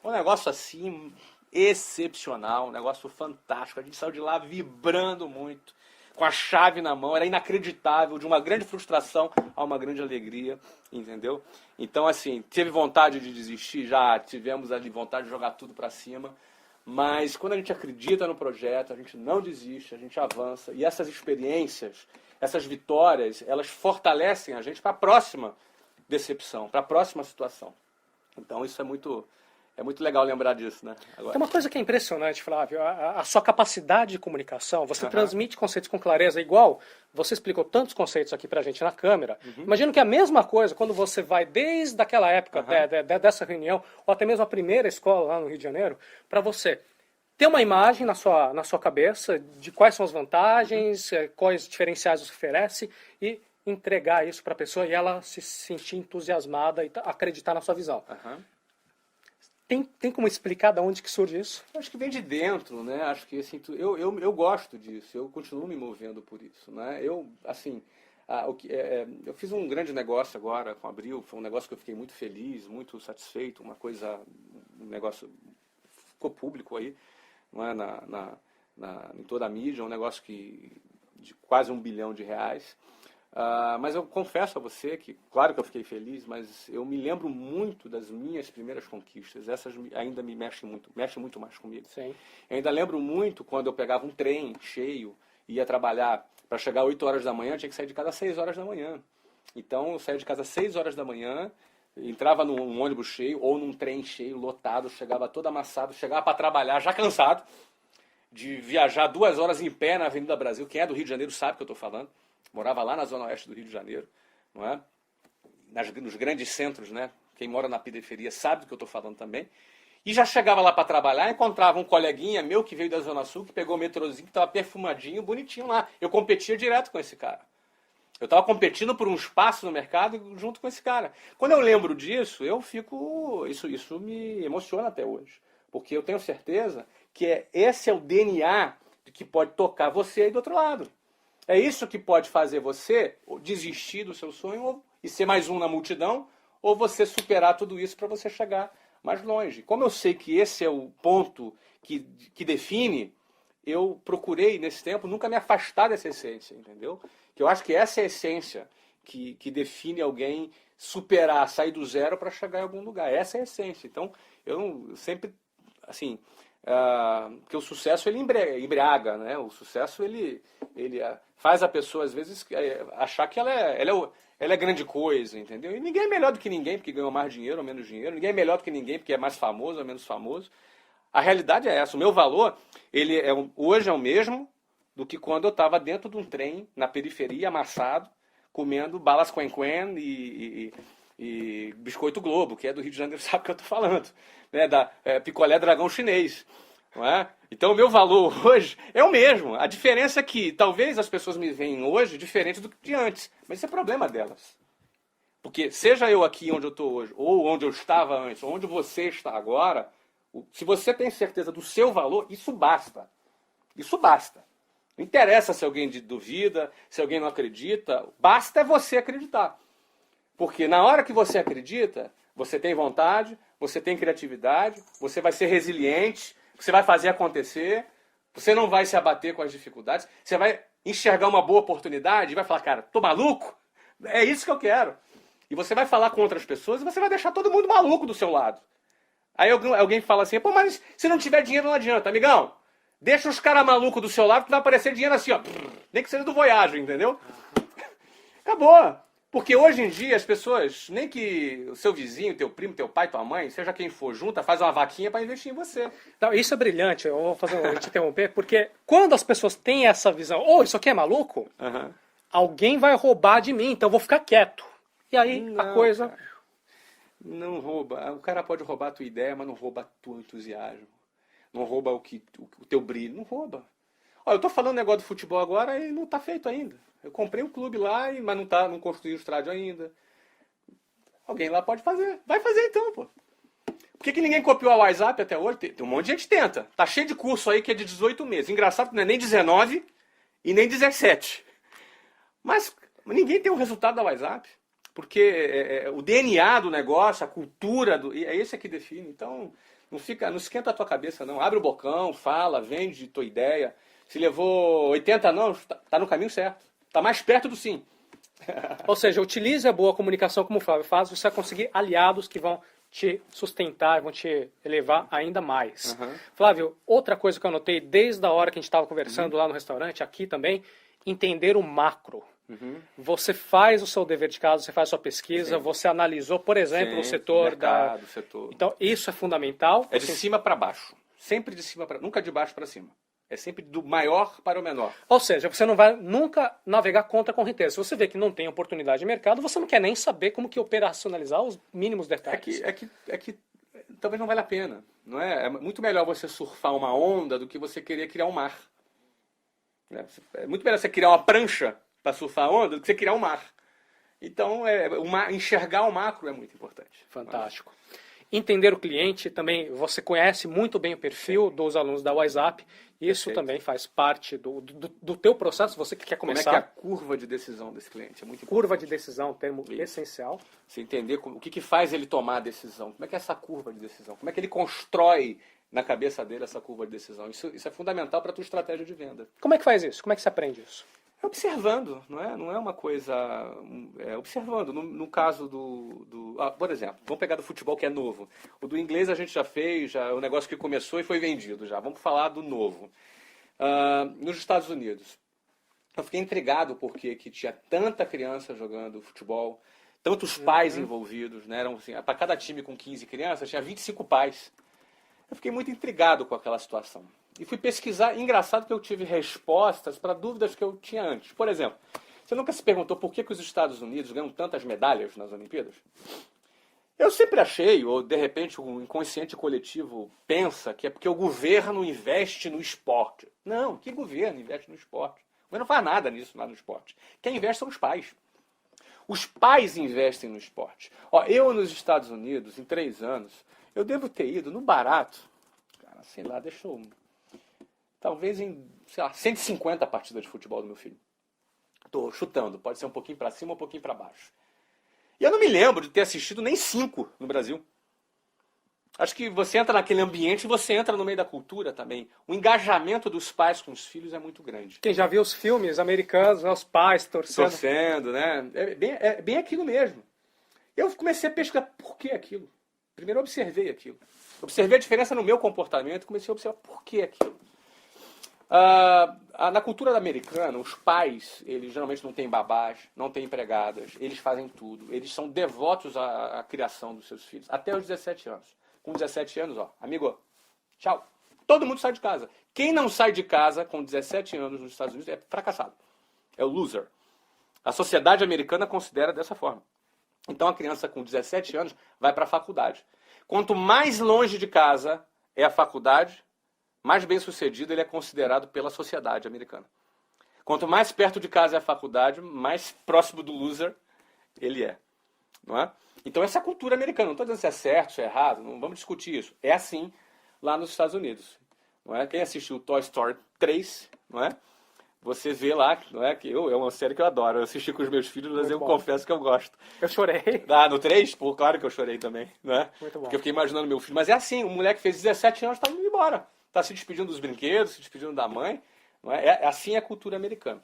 Um negócio assim, excepcional, um negócio fantástico. A gente saiu de lá vibrando muito, com a chave na mão, era inacreditável, de uma grande frustração a uma grande alegria, entendeu? Então, assim, teve vontade de desistir? Já tivemos ali vontade de jogar tudo para cima, mas quando a gente acredita no projeto, a gente não desiste, a gente avança, e essas experiências, essas vitórias, elas fortalecem a gente para a próxima decepção, para a próxima situação. Então, isso é muito legal lembrar disso, né? Agora. Tem uma coisa que é impressionante, Flávio, a sua capacidade de comunicação, você transmite conceitos com clareza, igual você explicou tantos conceitos aqui pra gente na câmera. Imagino que é a mesma coisa quando você vai desde aquela época, dessa reunião, ou até mesmo a primeira escola lá no Rio de Janeiro, para você ter uma imagem na sua cabeça de quais são as vantagens, quais diferenciais você oferece e entregar isso para a pessoa e ela se sentir entusiasmada e acreditar na sua visão. Aham. Tem como explicar de onde que surge isso? Eu acho que vem de dentro, né? Acho que assim, eu gosto disso, eu continuo me movendo por isso, né? Eu, assim, eu fiz um grande negócio agora com a Abril, foi um negócio que eu fiquei muito feliz, muito satisfeito, um negócio ficou público aí, não é? Em toda a mídia, um negócio de quase R$1 bilhão. Mas eu confesso a você que, claro que eu fiquei feliz, mas eu me lembro muito das minhas primeiras conquistas. Essas ainda me mexem muito mais comigo. Sim. Eu ainda lembro muito quando eu pegava um trem cheio, ia trabalhar para chegar às 8 horas da manhã, tinha que sair de casa às 6 horas da manhã. Então eu saía de casa às 6 horas da manhã, entrava num ônibus cheio ou num trem cheio, lotado, chegava todo amassado, chegava para trabalhar já cansado, de viajar 2 horas em pé na Avenida Brasil. Quem é do Rio de Janeiro sabe o que eu estou falando. Morava lá na zona oeste do Rio de Janeiro, não é? Nos grandes centros, né? Quem mora na periferia sabe do que eu estou falando também. E já chegava lá para trabalhar, encontrava um coleguinha meu que veio da Zona Sul, que pegou o metrozinho, que estava perfumadinho, bonitinho lá. Eu competia direto com esse cara. Eu estava competindo por um espaço no mercado junto com esse cara. Quando eu lembro disso, isso me emociona até hoje. Porque eu tenho certeza que esse é o DNA que pode tocar você aí do outro lado. É isso que pode fazer você desistir do seu sonho e ser mais um na multidão, ou você superar tudo isso para você chegar mais longe. Como eu sei que esse é o ponto que define, eu procurei, nesse tempo, nunca me afastar dessa essência, entendeu? Que eu acho que essa é a essência que define alguém superar, sair do zero para chegar em algum lugar. Essa é a essência. Então, eu sempre, assim... porque o sucesso ele embriaga, né? O sucesso ele faz a pessoa às vezes achar que ela é grande coisa, entendeu? E ninguém é melhor do que ninguém porque ganhou mais dinheiro ou menos dinheiro, ninguém é melhor do que ninguém porque é mais famoso ou menos famoso. A realidade é essa. O meu valor hoje é o mesmo do que quando eu estava dentro de um trem na periferia amassado comendo balas quen-quen e biscoito Globo, que é do Rio de Janeiro, sabe o que eu estou falando, né? Picolé dragão chinês, não é? Então o meu valor hoje é o mesmo. A diferença é que talvez as pessoas me veem hoje diferente do que de antes, mas isso é problema delas. Porque seja eu aqui onde eu estou hoje, ou onde eu estava antes, ou onde você está agora, se você tem certeza do seu valor, isso basta. Isso basta. Não interessa se alguém duvida, se alguém não acredita, basta é você acreditar. Porque na hora que você acredita, você tem vontade, você tem criatividade, você vai ser resiliente, você vai fazer acontecer, você não vai se abater com as dificuldades, você vai enxergar uma boa oportunidade e vai falar, cara, tô maluco? É isso que eu quero. E você vai falar com outras pessoas e você vai deixar todo mundo maluco do seu lado. Aí alguém fala assim, pô, mas se não tiver dinheiro não adianta, amigão. Deixa os caras malucos do seu lado que vai aparecer dinheiro assim, ó. Nem que seja do Voyage, entendeu? Acabou. Porque hoje em dia as pessoas, nem que o seu vizinho, teu primo, teu pai, tua mãe, seja quem for, junta, faz uma vaquinha para investir em você. Não, isso é brilhante, eu vou te interromper, porque quando as pessoas têm essa visão, isso aqui é maluco, alguém vai roubar de mim, então eu vou ficar quieto. E aí não, a coisa... Cara, não rouba. O cara pode roubar a tua ideia, mas não rouba o teu entusiasmo. Não rouba o teu brilho, não rouba. Eu tô falando negócio do futebol agora e não tá feito ainda. Eu comprei um clube lá, mas não construí o estádio ainda. Alguém lá pode fazer. Vai fazer então, pô. Por que ninguém copiou a WhatsApp até hoje? Tem um monte de gente que tenta. Tá cheio de curso aí que é de 18 meses. Engraçado que não é nem 19 e nem 17. Mas ninguém tem o resultado da WhatsApp. Porque o DNA do negócio, a cultura, é esse que define. Então, não esquenta a tua cabeça, não. Abre o bocão, fala, vende tua ideia. Se levou 80 não, tá no caminho certo. Tá mais perto do sim. Ou seja, utilize a boa comunicação como o Flávio faz, você vai conseguir aliados que vão te sustentar, vão te elevar ainda mais. Flávio, outra coisa que eu notei desde a hora que a gente estava conversando lá no restaurante, aqui também, entender o macro. Você faz o seu dever de casa, você faz a sua pesquisa, você analisou, por exemplo, o setor mercado, o setor. Então, isso é fundamental. É de cima para baixo. Sempre de cima para... Nunca de baixo para cima. É sempre do maior para o menor. Ou seja, você não vai nunca navegar contra a correnteza. Se você vê que não tem oportunidade de mercado, você não quer nem saber como que operacionalizar os mínimos detalhes. É que talvez não valha a pena. Não é? É muito melhor você surfar uma onda do que você querer criar um mar. É muito melhor você criar uma prancha para surfar a onda do que você criar um mar. Então, enxergar o macro é muito importante. Fantástico. Entender o cliente também, você conhece muito bem o perfil dos alunos da WhatsApp, isso também faz parte do teu processo, você que quer começar. Como é que é a curva de decisão desse cliente? É muito importante. Curva de decisão, termo essencial. Você entender o que faz ele tomar a decisão, como é que é essa curva de decisão, como é que ele constrói na cabeça dele essa curva de decisão. Isso é fundamental para a tua estratégia de venda. Como é que faz isso? Como é que se aprende isso? É observando, não é uma coisa... observando. No caso por exemplo, vamos pegar do futebol que é novo. O do inglês a gente já fez, é um negócio que começou e foi vendido já. Vamos falar do novo. Nos Estados Unidos, eu fiquei intrigado porque que tinha tanta criança jogando futebol, tantos pais envolvidos, né? Eram, assim, para cada time com 15 crianças, tinha 25 pais. Eu fiquei muito intrigado com aquela situação. E fui pesquisar, engraçado que eu tive respostas para dúvidas que eu tinha antes. Por exemplo, você nunca se perguntou por que os Estados Unidos ganham tantas medalhas nas Olimpíadas? Eu sempre achei, ou de repente o inconsciente coletivo pensa que é porque o governo investe no esporte. Não, que governo investe no esporte? O governo não faz nada nisso lá no esporte. Quem investe são os pais. Os pais investem no esporte. Eu nos Estados Unidos, em 3 anos, eu devo ter ido no barato, cara, sei lá, talvez em, 150 partidas de futebol do meu filho. Estou chutando, pode ser um pouquinho para cima ou um pouquinho para baixo. E eu não me lembro de ter assistido nem 5 no Brasil. Acho que você entra naquele ambiente e você entra no meio da cultura também. O engajamento dos pais com os filhos é muito grande. Quem já viu os filmes americanos, os pais torcendo. Torcendo, né? É bem aquilo mesmo. Eu comecei a pesquisar por que aquilo. Primeiro eu observei aquilo. Observei a diferença no meu comportamento e comecei a observar por que aquilo. Na cultura americana, os pais, eles geralmente não têm babás, não têm empregadas, eles fazem tudo. Eles são devotos à criação dos seus filhos, até os 17 anos. Com 17 anos, amigo, tchau. Todo mundo sai de casa. Quem não sai de casa com 17 anos nos Estados Unidos é fracassado. É o loser. A sociedade americana considera dessa forma. Então a criança com 17 anos vai para a faculdade. Quanto mais longe de casa é a faculdade, mais bem sucedido ele é considerado pela sociedade americana. Quanto mais perto de casa é a faculdade, mais próximo do loser ele é. Não é? Então essa é a cultura americana. Não estou dizendo se é certo, se é errado, não vamos discutir isso. É assim lá nos Estados Unidos. Não é? Quem assistiu Toy Story 3, não é? Você vê lá, não é? Que é uma série que eu adoro. Eu assisti com os meus filhos, mas eu confesso que eu gosto. Eu chorei. No 3? Pô, claro que eu chorei também, não é? Muito bom. Porque eu fiquei imaginando meu filho. Mas é assim, um moleque fez 17 anos, está indo embora. Está se despedindo dos brinquedos, se despedindo da mãe. Não é? Assim é a cultura americana.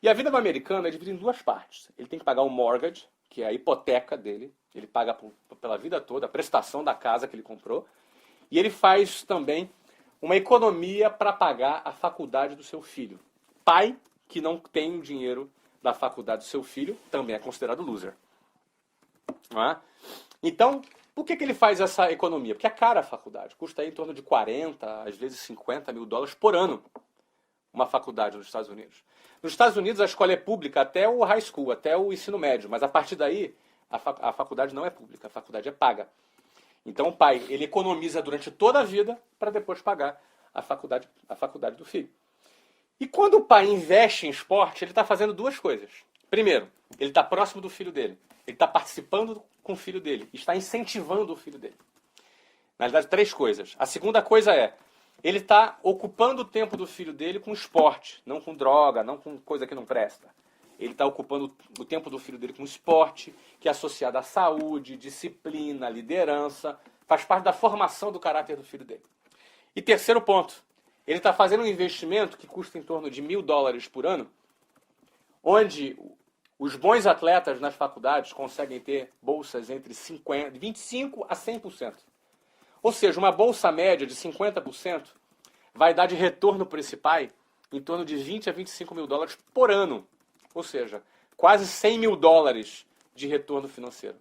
E a vida do americano é dividida em 2 partes. Ele tem que pagar o mortgage, que é a hipoteca dele. Ele paga pela vida toda a prestação da casa que ele comprou. E ele faz também uma economia para pagar a faculdade do seu filho. Pai que não tem o dinheiro da faculdade do seu filho também é considerado loser. Não é? Então, por que ele faz essa economia? Porque é cara a faculdade. Custa aí em torno de 40, às vezes 50 mil dólares por ano uma faculdade nos Estados Unidos. Nos Estados Unidos a escola é pública até o high school, até o ensino médio. Mas a partir daí a faculdade não é pública, a faculdade é paga. Então o pai ele economiza durante toda a vida para depois pagar a faculdade do filho. E quando o pai investe em esporte, ele está fazendo 2 coisas. Primeiro, ele está próximo do filho dele. Ele está participando com o filho dele. Está incentivando o filho dele. Na verdade, 3 coisas. A segunda coisa é, ele está ocupando o tempo do filho dele com esporte, não com droga, não com coisa que não presta. Ele está ocupando o tempo do filho dele com esporte, que é associado à saúde, disciplina, liderança, faz parte da formação do caráter do filho dele. E terceiro ponto, ele está fazendo um investimento que custa em torno de $1.000 por ano, onde os bons atletas nas faculdades conseguem ter bolsas entre 25% a 100%. Ou seja, uma bolsa média de 50% vai dar de retorno para esse pai em torno de $20 a $25 mil por ano. Ou seja, quase $100 mil de retorno financeiro.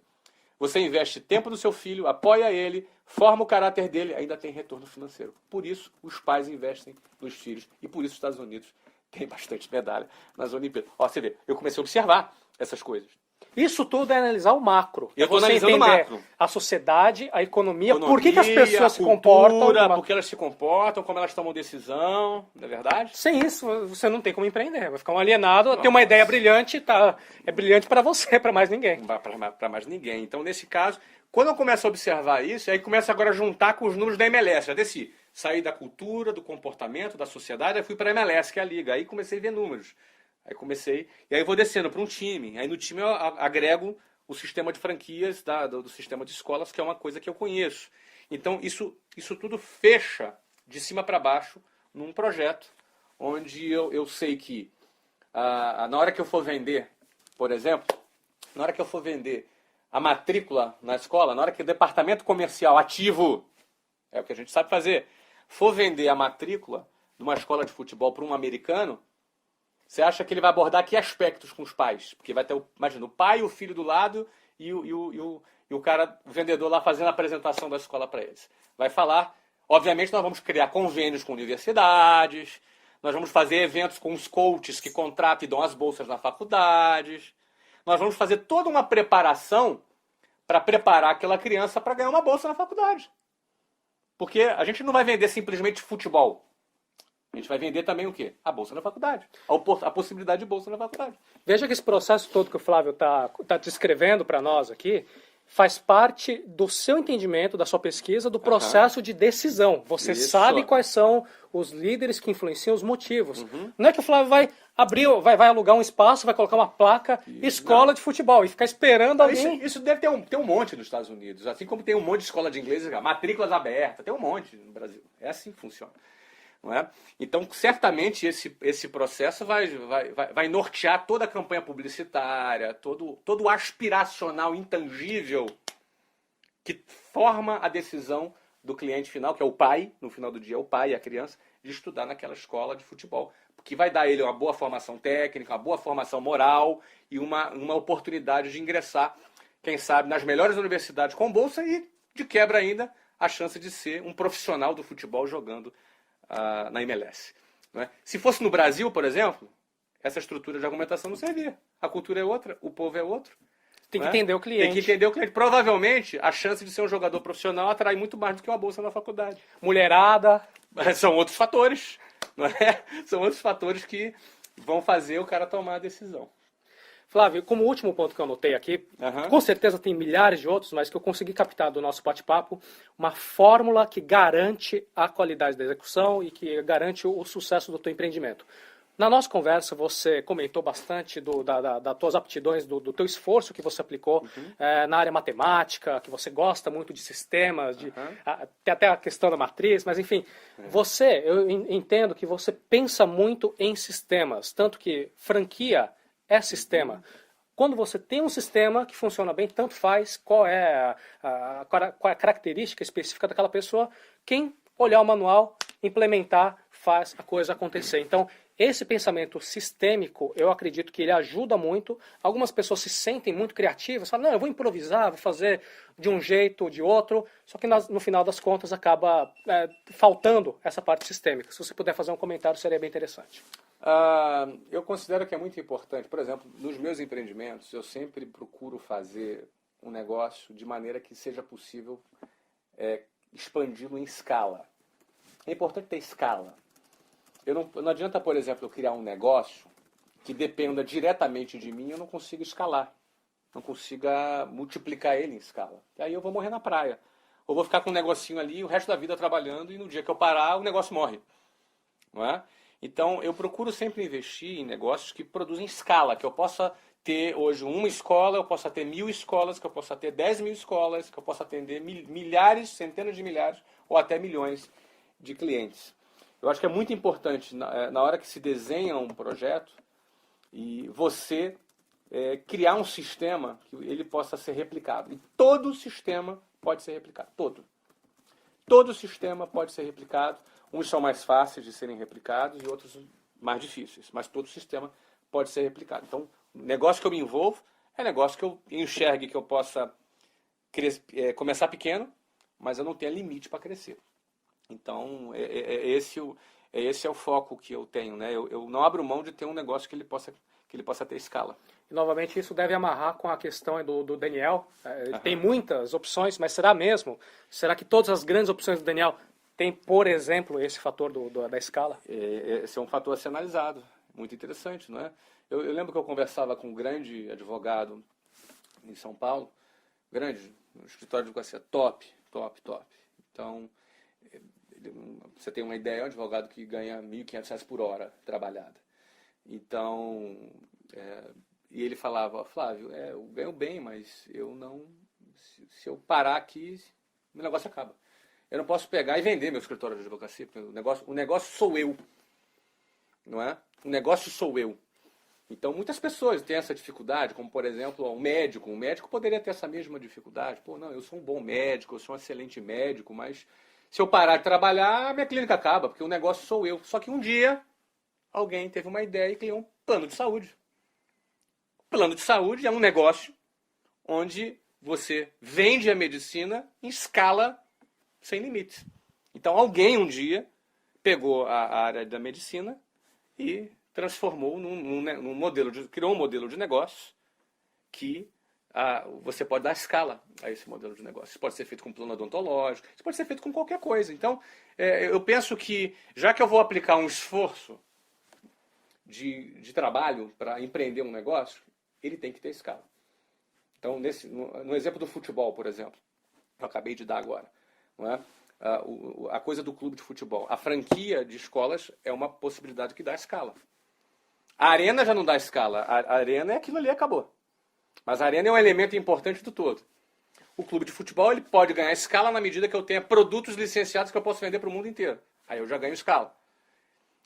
Você investe tempo do seu filho, apoia ele, forma o caráter dele, ainda tem retorno financeiro. Por isso, os pais investem nos filhos. E por isso os Estados Unidos têm bastante medalha nas Olimpíadas. Você vê, eu comecei a observar essas coisas. Isso tudo é analisar o macro. Eu estou Você analisando o entender macro. a sociedade, a economia, por que as pessoas se comportam. Por que elas se comportam, como elas tomam decisão, não é verdade? Sem isso, você não tem como empreender. Vai ficar um alienado, ter uma ideia brilhante, tá? É brilhante para você, para mais ninguém. Para mais ninguém. Então, nesse caso, quando eu começo a observar isso, aí começo agora a juntar com os números da MLS. Já desci. Saí da cultura, do comportamento, da sociedade, aí fui para a MLS, que é a liga. Aí comecei a ver números. E aí vou descendo para um time. Aí no time eu agrego o sistema de franquias do sistema de escolas, que é uma coisa que eu conheço. Então, isso tudo fecha de cima para baixo num projeto onde eu sei que na hora que eu for vender, por exemplo, na hora que eu for vender a matrícula na escola, na hora que o departamento comercial ativo, é o que a gente sabe fazer, for vender a matrícula de uma escola de futebol para um americano, você acha que ele vai abordar que aspectos com os pais? Porque vai ter, imagina, o pai e o filho do lado e o cara, o vendedor lá fazendo a apresentação da escola para eles. Vai falar, obviamente nós vamos criar convênios com universidades, nós vamos fazer eventos com os coaches que contratam e dão as bolsas na faculdades, nós vamos fazer toda uma preparação para preparar aquela criança para ganhar uma bolsa na faculdade. Porque a gente não vai vender simplesmente futebol. A gente vai vender também o quê? A bolsa na faculdade. A possibilidade de bolsa na faculdade. Veja que esse processo todo que o Flávio está descrevendo para nós aqui faz parte do seu entendimento, da sua pesquisa, do processo de decisão. Você sabe quais são os líderes que influenciam os motivos. Não é que o Flávio vai abrir, vai alugar um espaço, vai colocar uma placa, escola de futebol, e ficar esperando alguém... Isso deve ter um monte nos Estados Unidos. Assim como tem um monte de escola de inglês, matrículas abertas, tem um monte no Brasil. É assim que funciona. Não é? Então, certamente, esse processo vai nortear toda a campanha publicitária, todo o aspiracional intangível que forma a decisão do cliente final, que é o pai, no final do dia é o pai e a criança, de estudar naquela escola de futebol. Que vai dar a ele uma boa formação técnica, uma boa formação moral e uma oportunidade de ingressar, quem sabe, nas melhores universidades com bolsa e, de quebra ainda, a chance de ser um profissional do futebol jogando na MLS. Não é? Se fosse no Brasil, por exemplo, essa estrutura de argumentação não servia. A cultura é outra, o povo é outro. Tem que entender o cliente. Tem que entender o cliente. Provavelmente, a chance de ser um jogador profissional atrai muito mais do que uma bolsa na faculdade. Mulherada. São outros fatores. Não é? São outros fatores que vão fazer o cara tomar a decisão. Flávio, como último ponto que eu anotei aqui, com certeza tem milhares de outros, mas que eu consegui captar do nosso bate-papo, uma fórmula que garante a qualidade da execução e que garante o sucesso do teu empreendimento. Na nossa conversa, você comentou bastante das tuas aptidões, do teu esforço que você aplicou na área matemática, que você gosta muito de sistemas, tem até a questão da matriz, mas enfim, eu entendo que você pensa muito em sistemas, tanto que franquia é sistema. Quando você tem um sistema que funciona bem, tanto faz qual é a característica específica daquela pessoa, quem olhar o manual, implementar, faz a coisa acontecer. Então, esse pensamento sistêmico, eu acredito que ele ajuda muito. Algumas pessoas se sentem muito criativas, falam, não, eu vou improvisar, vou fazer de um jeito ou de outro, só que no final das contas acaba faltando essa parte sistêmica. Se você puder fazer um comentário, seria bem interessante. Eu considero que é muito importante. Por exemplo, nos meus empreendimentos, eu sempre procuro fazer um negócio de maneira que seja possível expandi-lo em escala. É importante ter escala. Não adianta, por exemplo, eu criar um negócio que dependa diretamente de mim e eu não consiga escalar. Não consiga multiplicar ele em escala. E aí eu vou morrer na praia. Ou vou ficar com um negocinho ali o resto da vida trabalhando e no dia que eu parar, o negócio morre. Não é? Então, eu procuro sempre investir em negócios que produzem escala, que eu possa ter hoje uma escola, eu possa ter 1.000 escolas, que eu possa ter 10.000 escolas, que eu possa atender milhares, centenas de milhares ou até milhões de clientes. Eu acho que é muito importante, na hora que se desenha um projeto, e você criar um sistema que ele possa ser replicado. E todo sistema pode ser replicado. Todo sistema pode ser replicado. Uns são mais fáceis de serem replicados e outros mais difíceis. Mas todo sistema pode ser replicado. Então, o negócio que eu me envolvo é negócio que eu enxergue que eu possa começar pequeno, mas eu não tenho limite para crescer. Então, esse é o foco que eu tenho. Né? Eu não abro mão de ter um negócio que ele possa que ele possa ter escala. E, novamente, isso deve amarrar com a questão do Daniel. Ele tem muitas opções, mas será mesmo? Será que todas as grandes opções do Daniel têm, por exemplo, esse fator da escala? Esse é um fator a ser analisado. Muito interessante, não é? Eu lembro que eu conversava com um grande advogado em São Paulo, grande, um escritório de advocacia, top. Então, você tem uma ideia, é um advogado que ganha R$ 1.500 por hora trabalhada. Então, e ele falava, Flávio, eu ganho bem, mas eu não, se eu parar aqui, o negócio acaba. Eu não posso pegar e vender meu escritório de advocacia, porque o negócio sou eu, não é? O negócio sou eu. Então, muitas pessoas têm essa dificuldade, como, por exemplo, um médico. Um médico poderia ter essa mesma dificuldade. Pô, não, eu sou um bom médico, eu sou um excelente médico, mas se eu parar de trabalhar, a minha clínica acaba, porque o negócio sou eu. Só que um dia, alguém teve uma ideia e criou um plano de saúde. O plano de saúde é um negócio onde você vende a medicina em escala sem limites. Então, alguém um dia pegou a área da medicina e transformou num modelo criou um modelo de negócio que você pode dar escala a esse modelo de negócio. Isso pode ser feito com plano odontológico, isso pode ser feito com qualquer coisa. Então, eu penso que, já que eu vou aplicar um esforço de trabalho para empreender um negócio, ele tem que ter escala. Então, no exemplo do futebol, por exemplo, que eu acabei de dar agora, não é? A coisa do clube de futebol. A franquia de escolas é uma possibilidade que dá escala. A arena já não dá escala. A arena é aquilo ali, acabou. Mas a arena é um elemento importante do todo. O clube de futebol ele pode ganhar escala na medida que eu tenha produtos licenciados que eu posso vender para o mundo inteiro. Aí eu já ganho escala.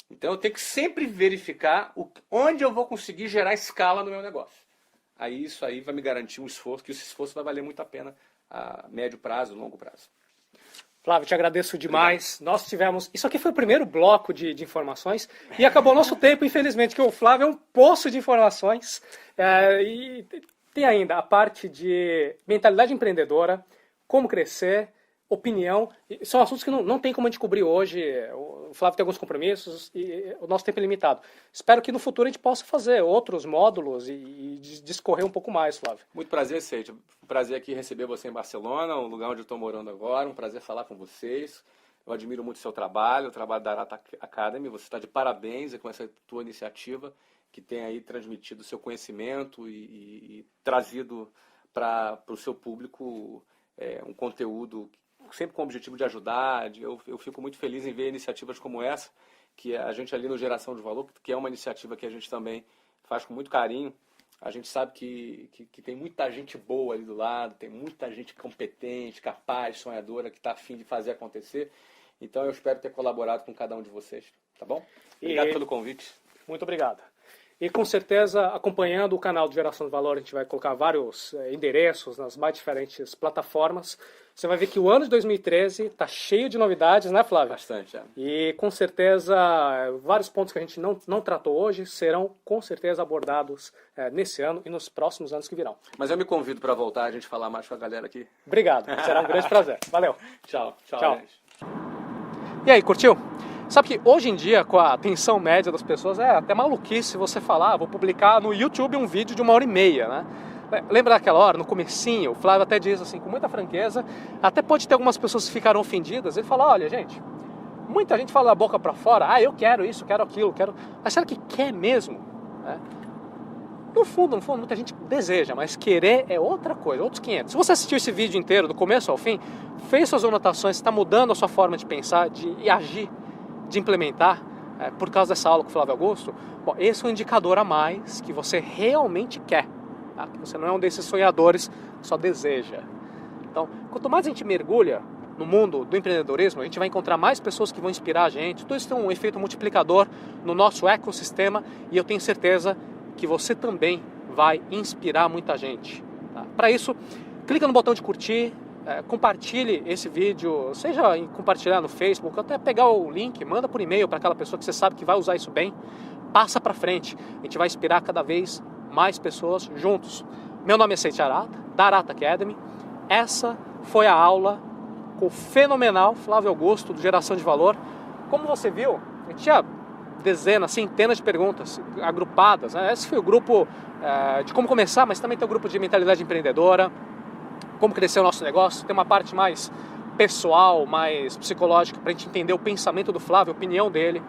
Então eu tenho que sempre verificar onde eu vou conseguir gerar escala no meu negócio. Aí isso aí vai me garantir um esforço, que esse esforço vai valer muito a pena a médio prazo, longo prazo. Flávio, te agradeço demais. Obrigado. Nós tivemos... Isso aqui foi o primeiro bloco de informações e acabou o nosso tempo, infelizmente, que o Flávio é um poço de informações. E tem ainda a parte de mentalidade empreendedora, como crescer, opinião. São assuntos que não tem como a gente cobrir hoje. O Flávio tem alguns compromissos e o nosso tempo é limitado. Espero que no futuro a gente possa fazer outros módulos e discorrer um pouco mais, Flávio. Muito prazer, Seite. Um prazer aqui receber você em Barcelona, um lugar onde eu estou morando agora. Um prazer falar com vocês. Eu admiro muito o seu trabalho, o trabalho da Arata Academy. Você está de parabéns com essa tua iniciativa que tem aí transmitido o seu conhecimento e trazido para o seu público um conteúdo sempre com o objetivo de ajudar. Eu fico muito feliz em ver iniciativas como essa, que a gente ali no Geração de Valor, que é uma iniciativa que a gente também faz com muito carinho. A gente sabe que tem muita gente boa ali do lado, tem muita gente competente, capaz, sonhadora, que está a fim de fazer acontecer. Então eu espero ter colaborado com cada um de vocês, tá bom? Obrigado pelo convite. Muito obrigado. E com certeza, acompanhando o canal de Geração de Valor, a gente vai colocar vários endereços nas mais diferentes plataformas. Você vai ver que o ano de 2013 está cheio de novidades, né, Flávio? Bastante, E com certeza, vários pontos que a gente não tratou hoje serão com certeza abordados nesse ano e nos próximos anos que virão. Mas eu me convido para voltar a gente falar mais com a galera aqui. Obrigado, será um grande prazer. Valeu. Tchau. Gente. E aí, curtiu? Sabe que hoje em dia, com a atenção média das pessoas, é até maluquice você falar, vou publicar no YouTube um vídeo de 1h30, né? Lembra daquela hora, no comecinho, o Flávio até diz assim, com muita franqueza, até pode ter algumas pessoas que ficaram ofendidas, ele fala, olha gente, muita gente fala da boca pra fora, eu quero isso, quero aquilo, quero... Mas será que quer mesmo? No fundo, muita gente deseja, mas querer é outra coisa, outros 500. Se você assistiu esse vídeo inteiro, do começo ao fim, fez suas anotações, está mudando a sua forma de pensar, de agir, de implementar, por causa dessa aula com o Flávio Augusto, bom, esse é um indicador a mais que você realmente quer, tá? Que você não é um desses sonhadores que só deseja. Então, quanto mais a gente mergulha no mundo do empreendedorismo, a gente vai encontrar mais pessoas que vão inspirar a gente, tudo isso tem um efeito multiplicador no nosso ecossistema e eu tenho certeza que você também vai inspirar muita gente. Tá? Para isso, clica no botão de curtir, compartilhe esse vídeo, seja em compartilhar no Facebook, até pegar o link, manda por e-mail para aquela pessoa que você sabe que vai usar isso bem, passa para frente, a gente vai inspirar cada vez mais pessoas juntos. Meu nome é Seite Arata, da Arata Academy, essa foi a aula com o fenomenal Flávio Augusto, do Geração de Valor. Como você viu, a gente tinha dezenas, centenas de perguntas agrupadas, né? Esse foi o grupo de como começar, mas também tem o grupo de mentalidade empreendedora, como crescer o nosso negócio, tem uma parte mais pessoal, mais psicológica, para a gente entender o pensamento do Flávio, a opinião dele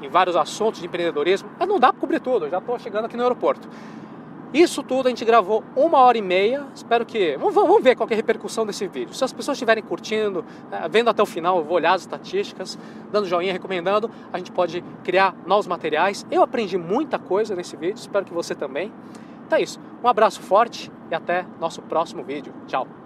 em vários assuntos de empreendedorismo. Mas não dá para cobrir tudo, eu já estou chegando aqui no aeroporto. Isso tudo a gente gravou 1h30, espero que... Vamos ver qual que é a repercussão desse vídeo. Se as pessoas estiverem curtindo, vendo até o final, eu vou olhar as estatísticas, dando joinha, recomendando, a gente pode criar novos materiais. Eu aprendi muita coisa nesse vídeo, espero que você também. Então é isso, um abraço forte e até nosso próximo vídeo. Tchau!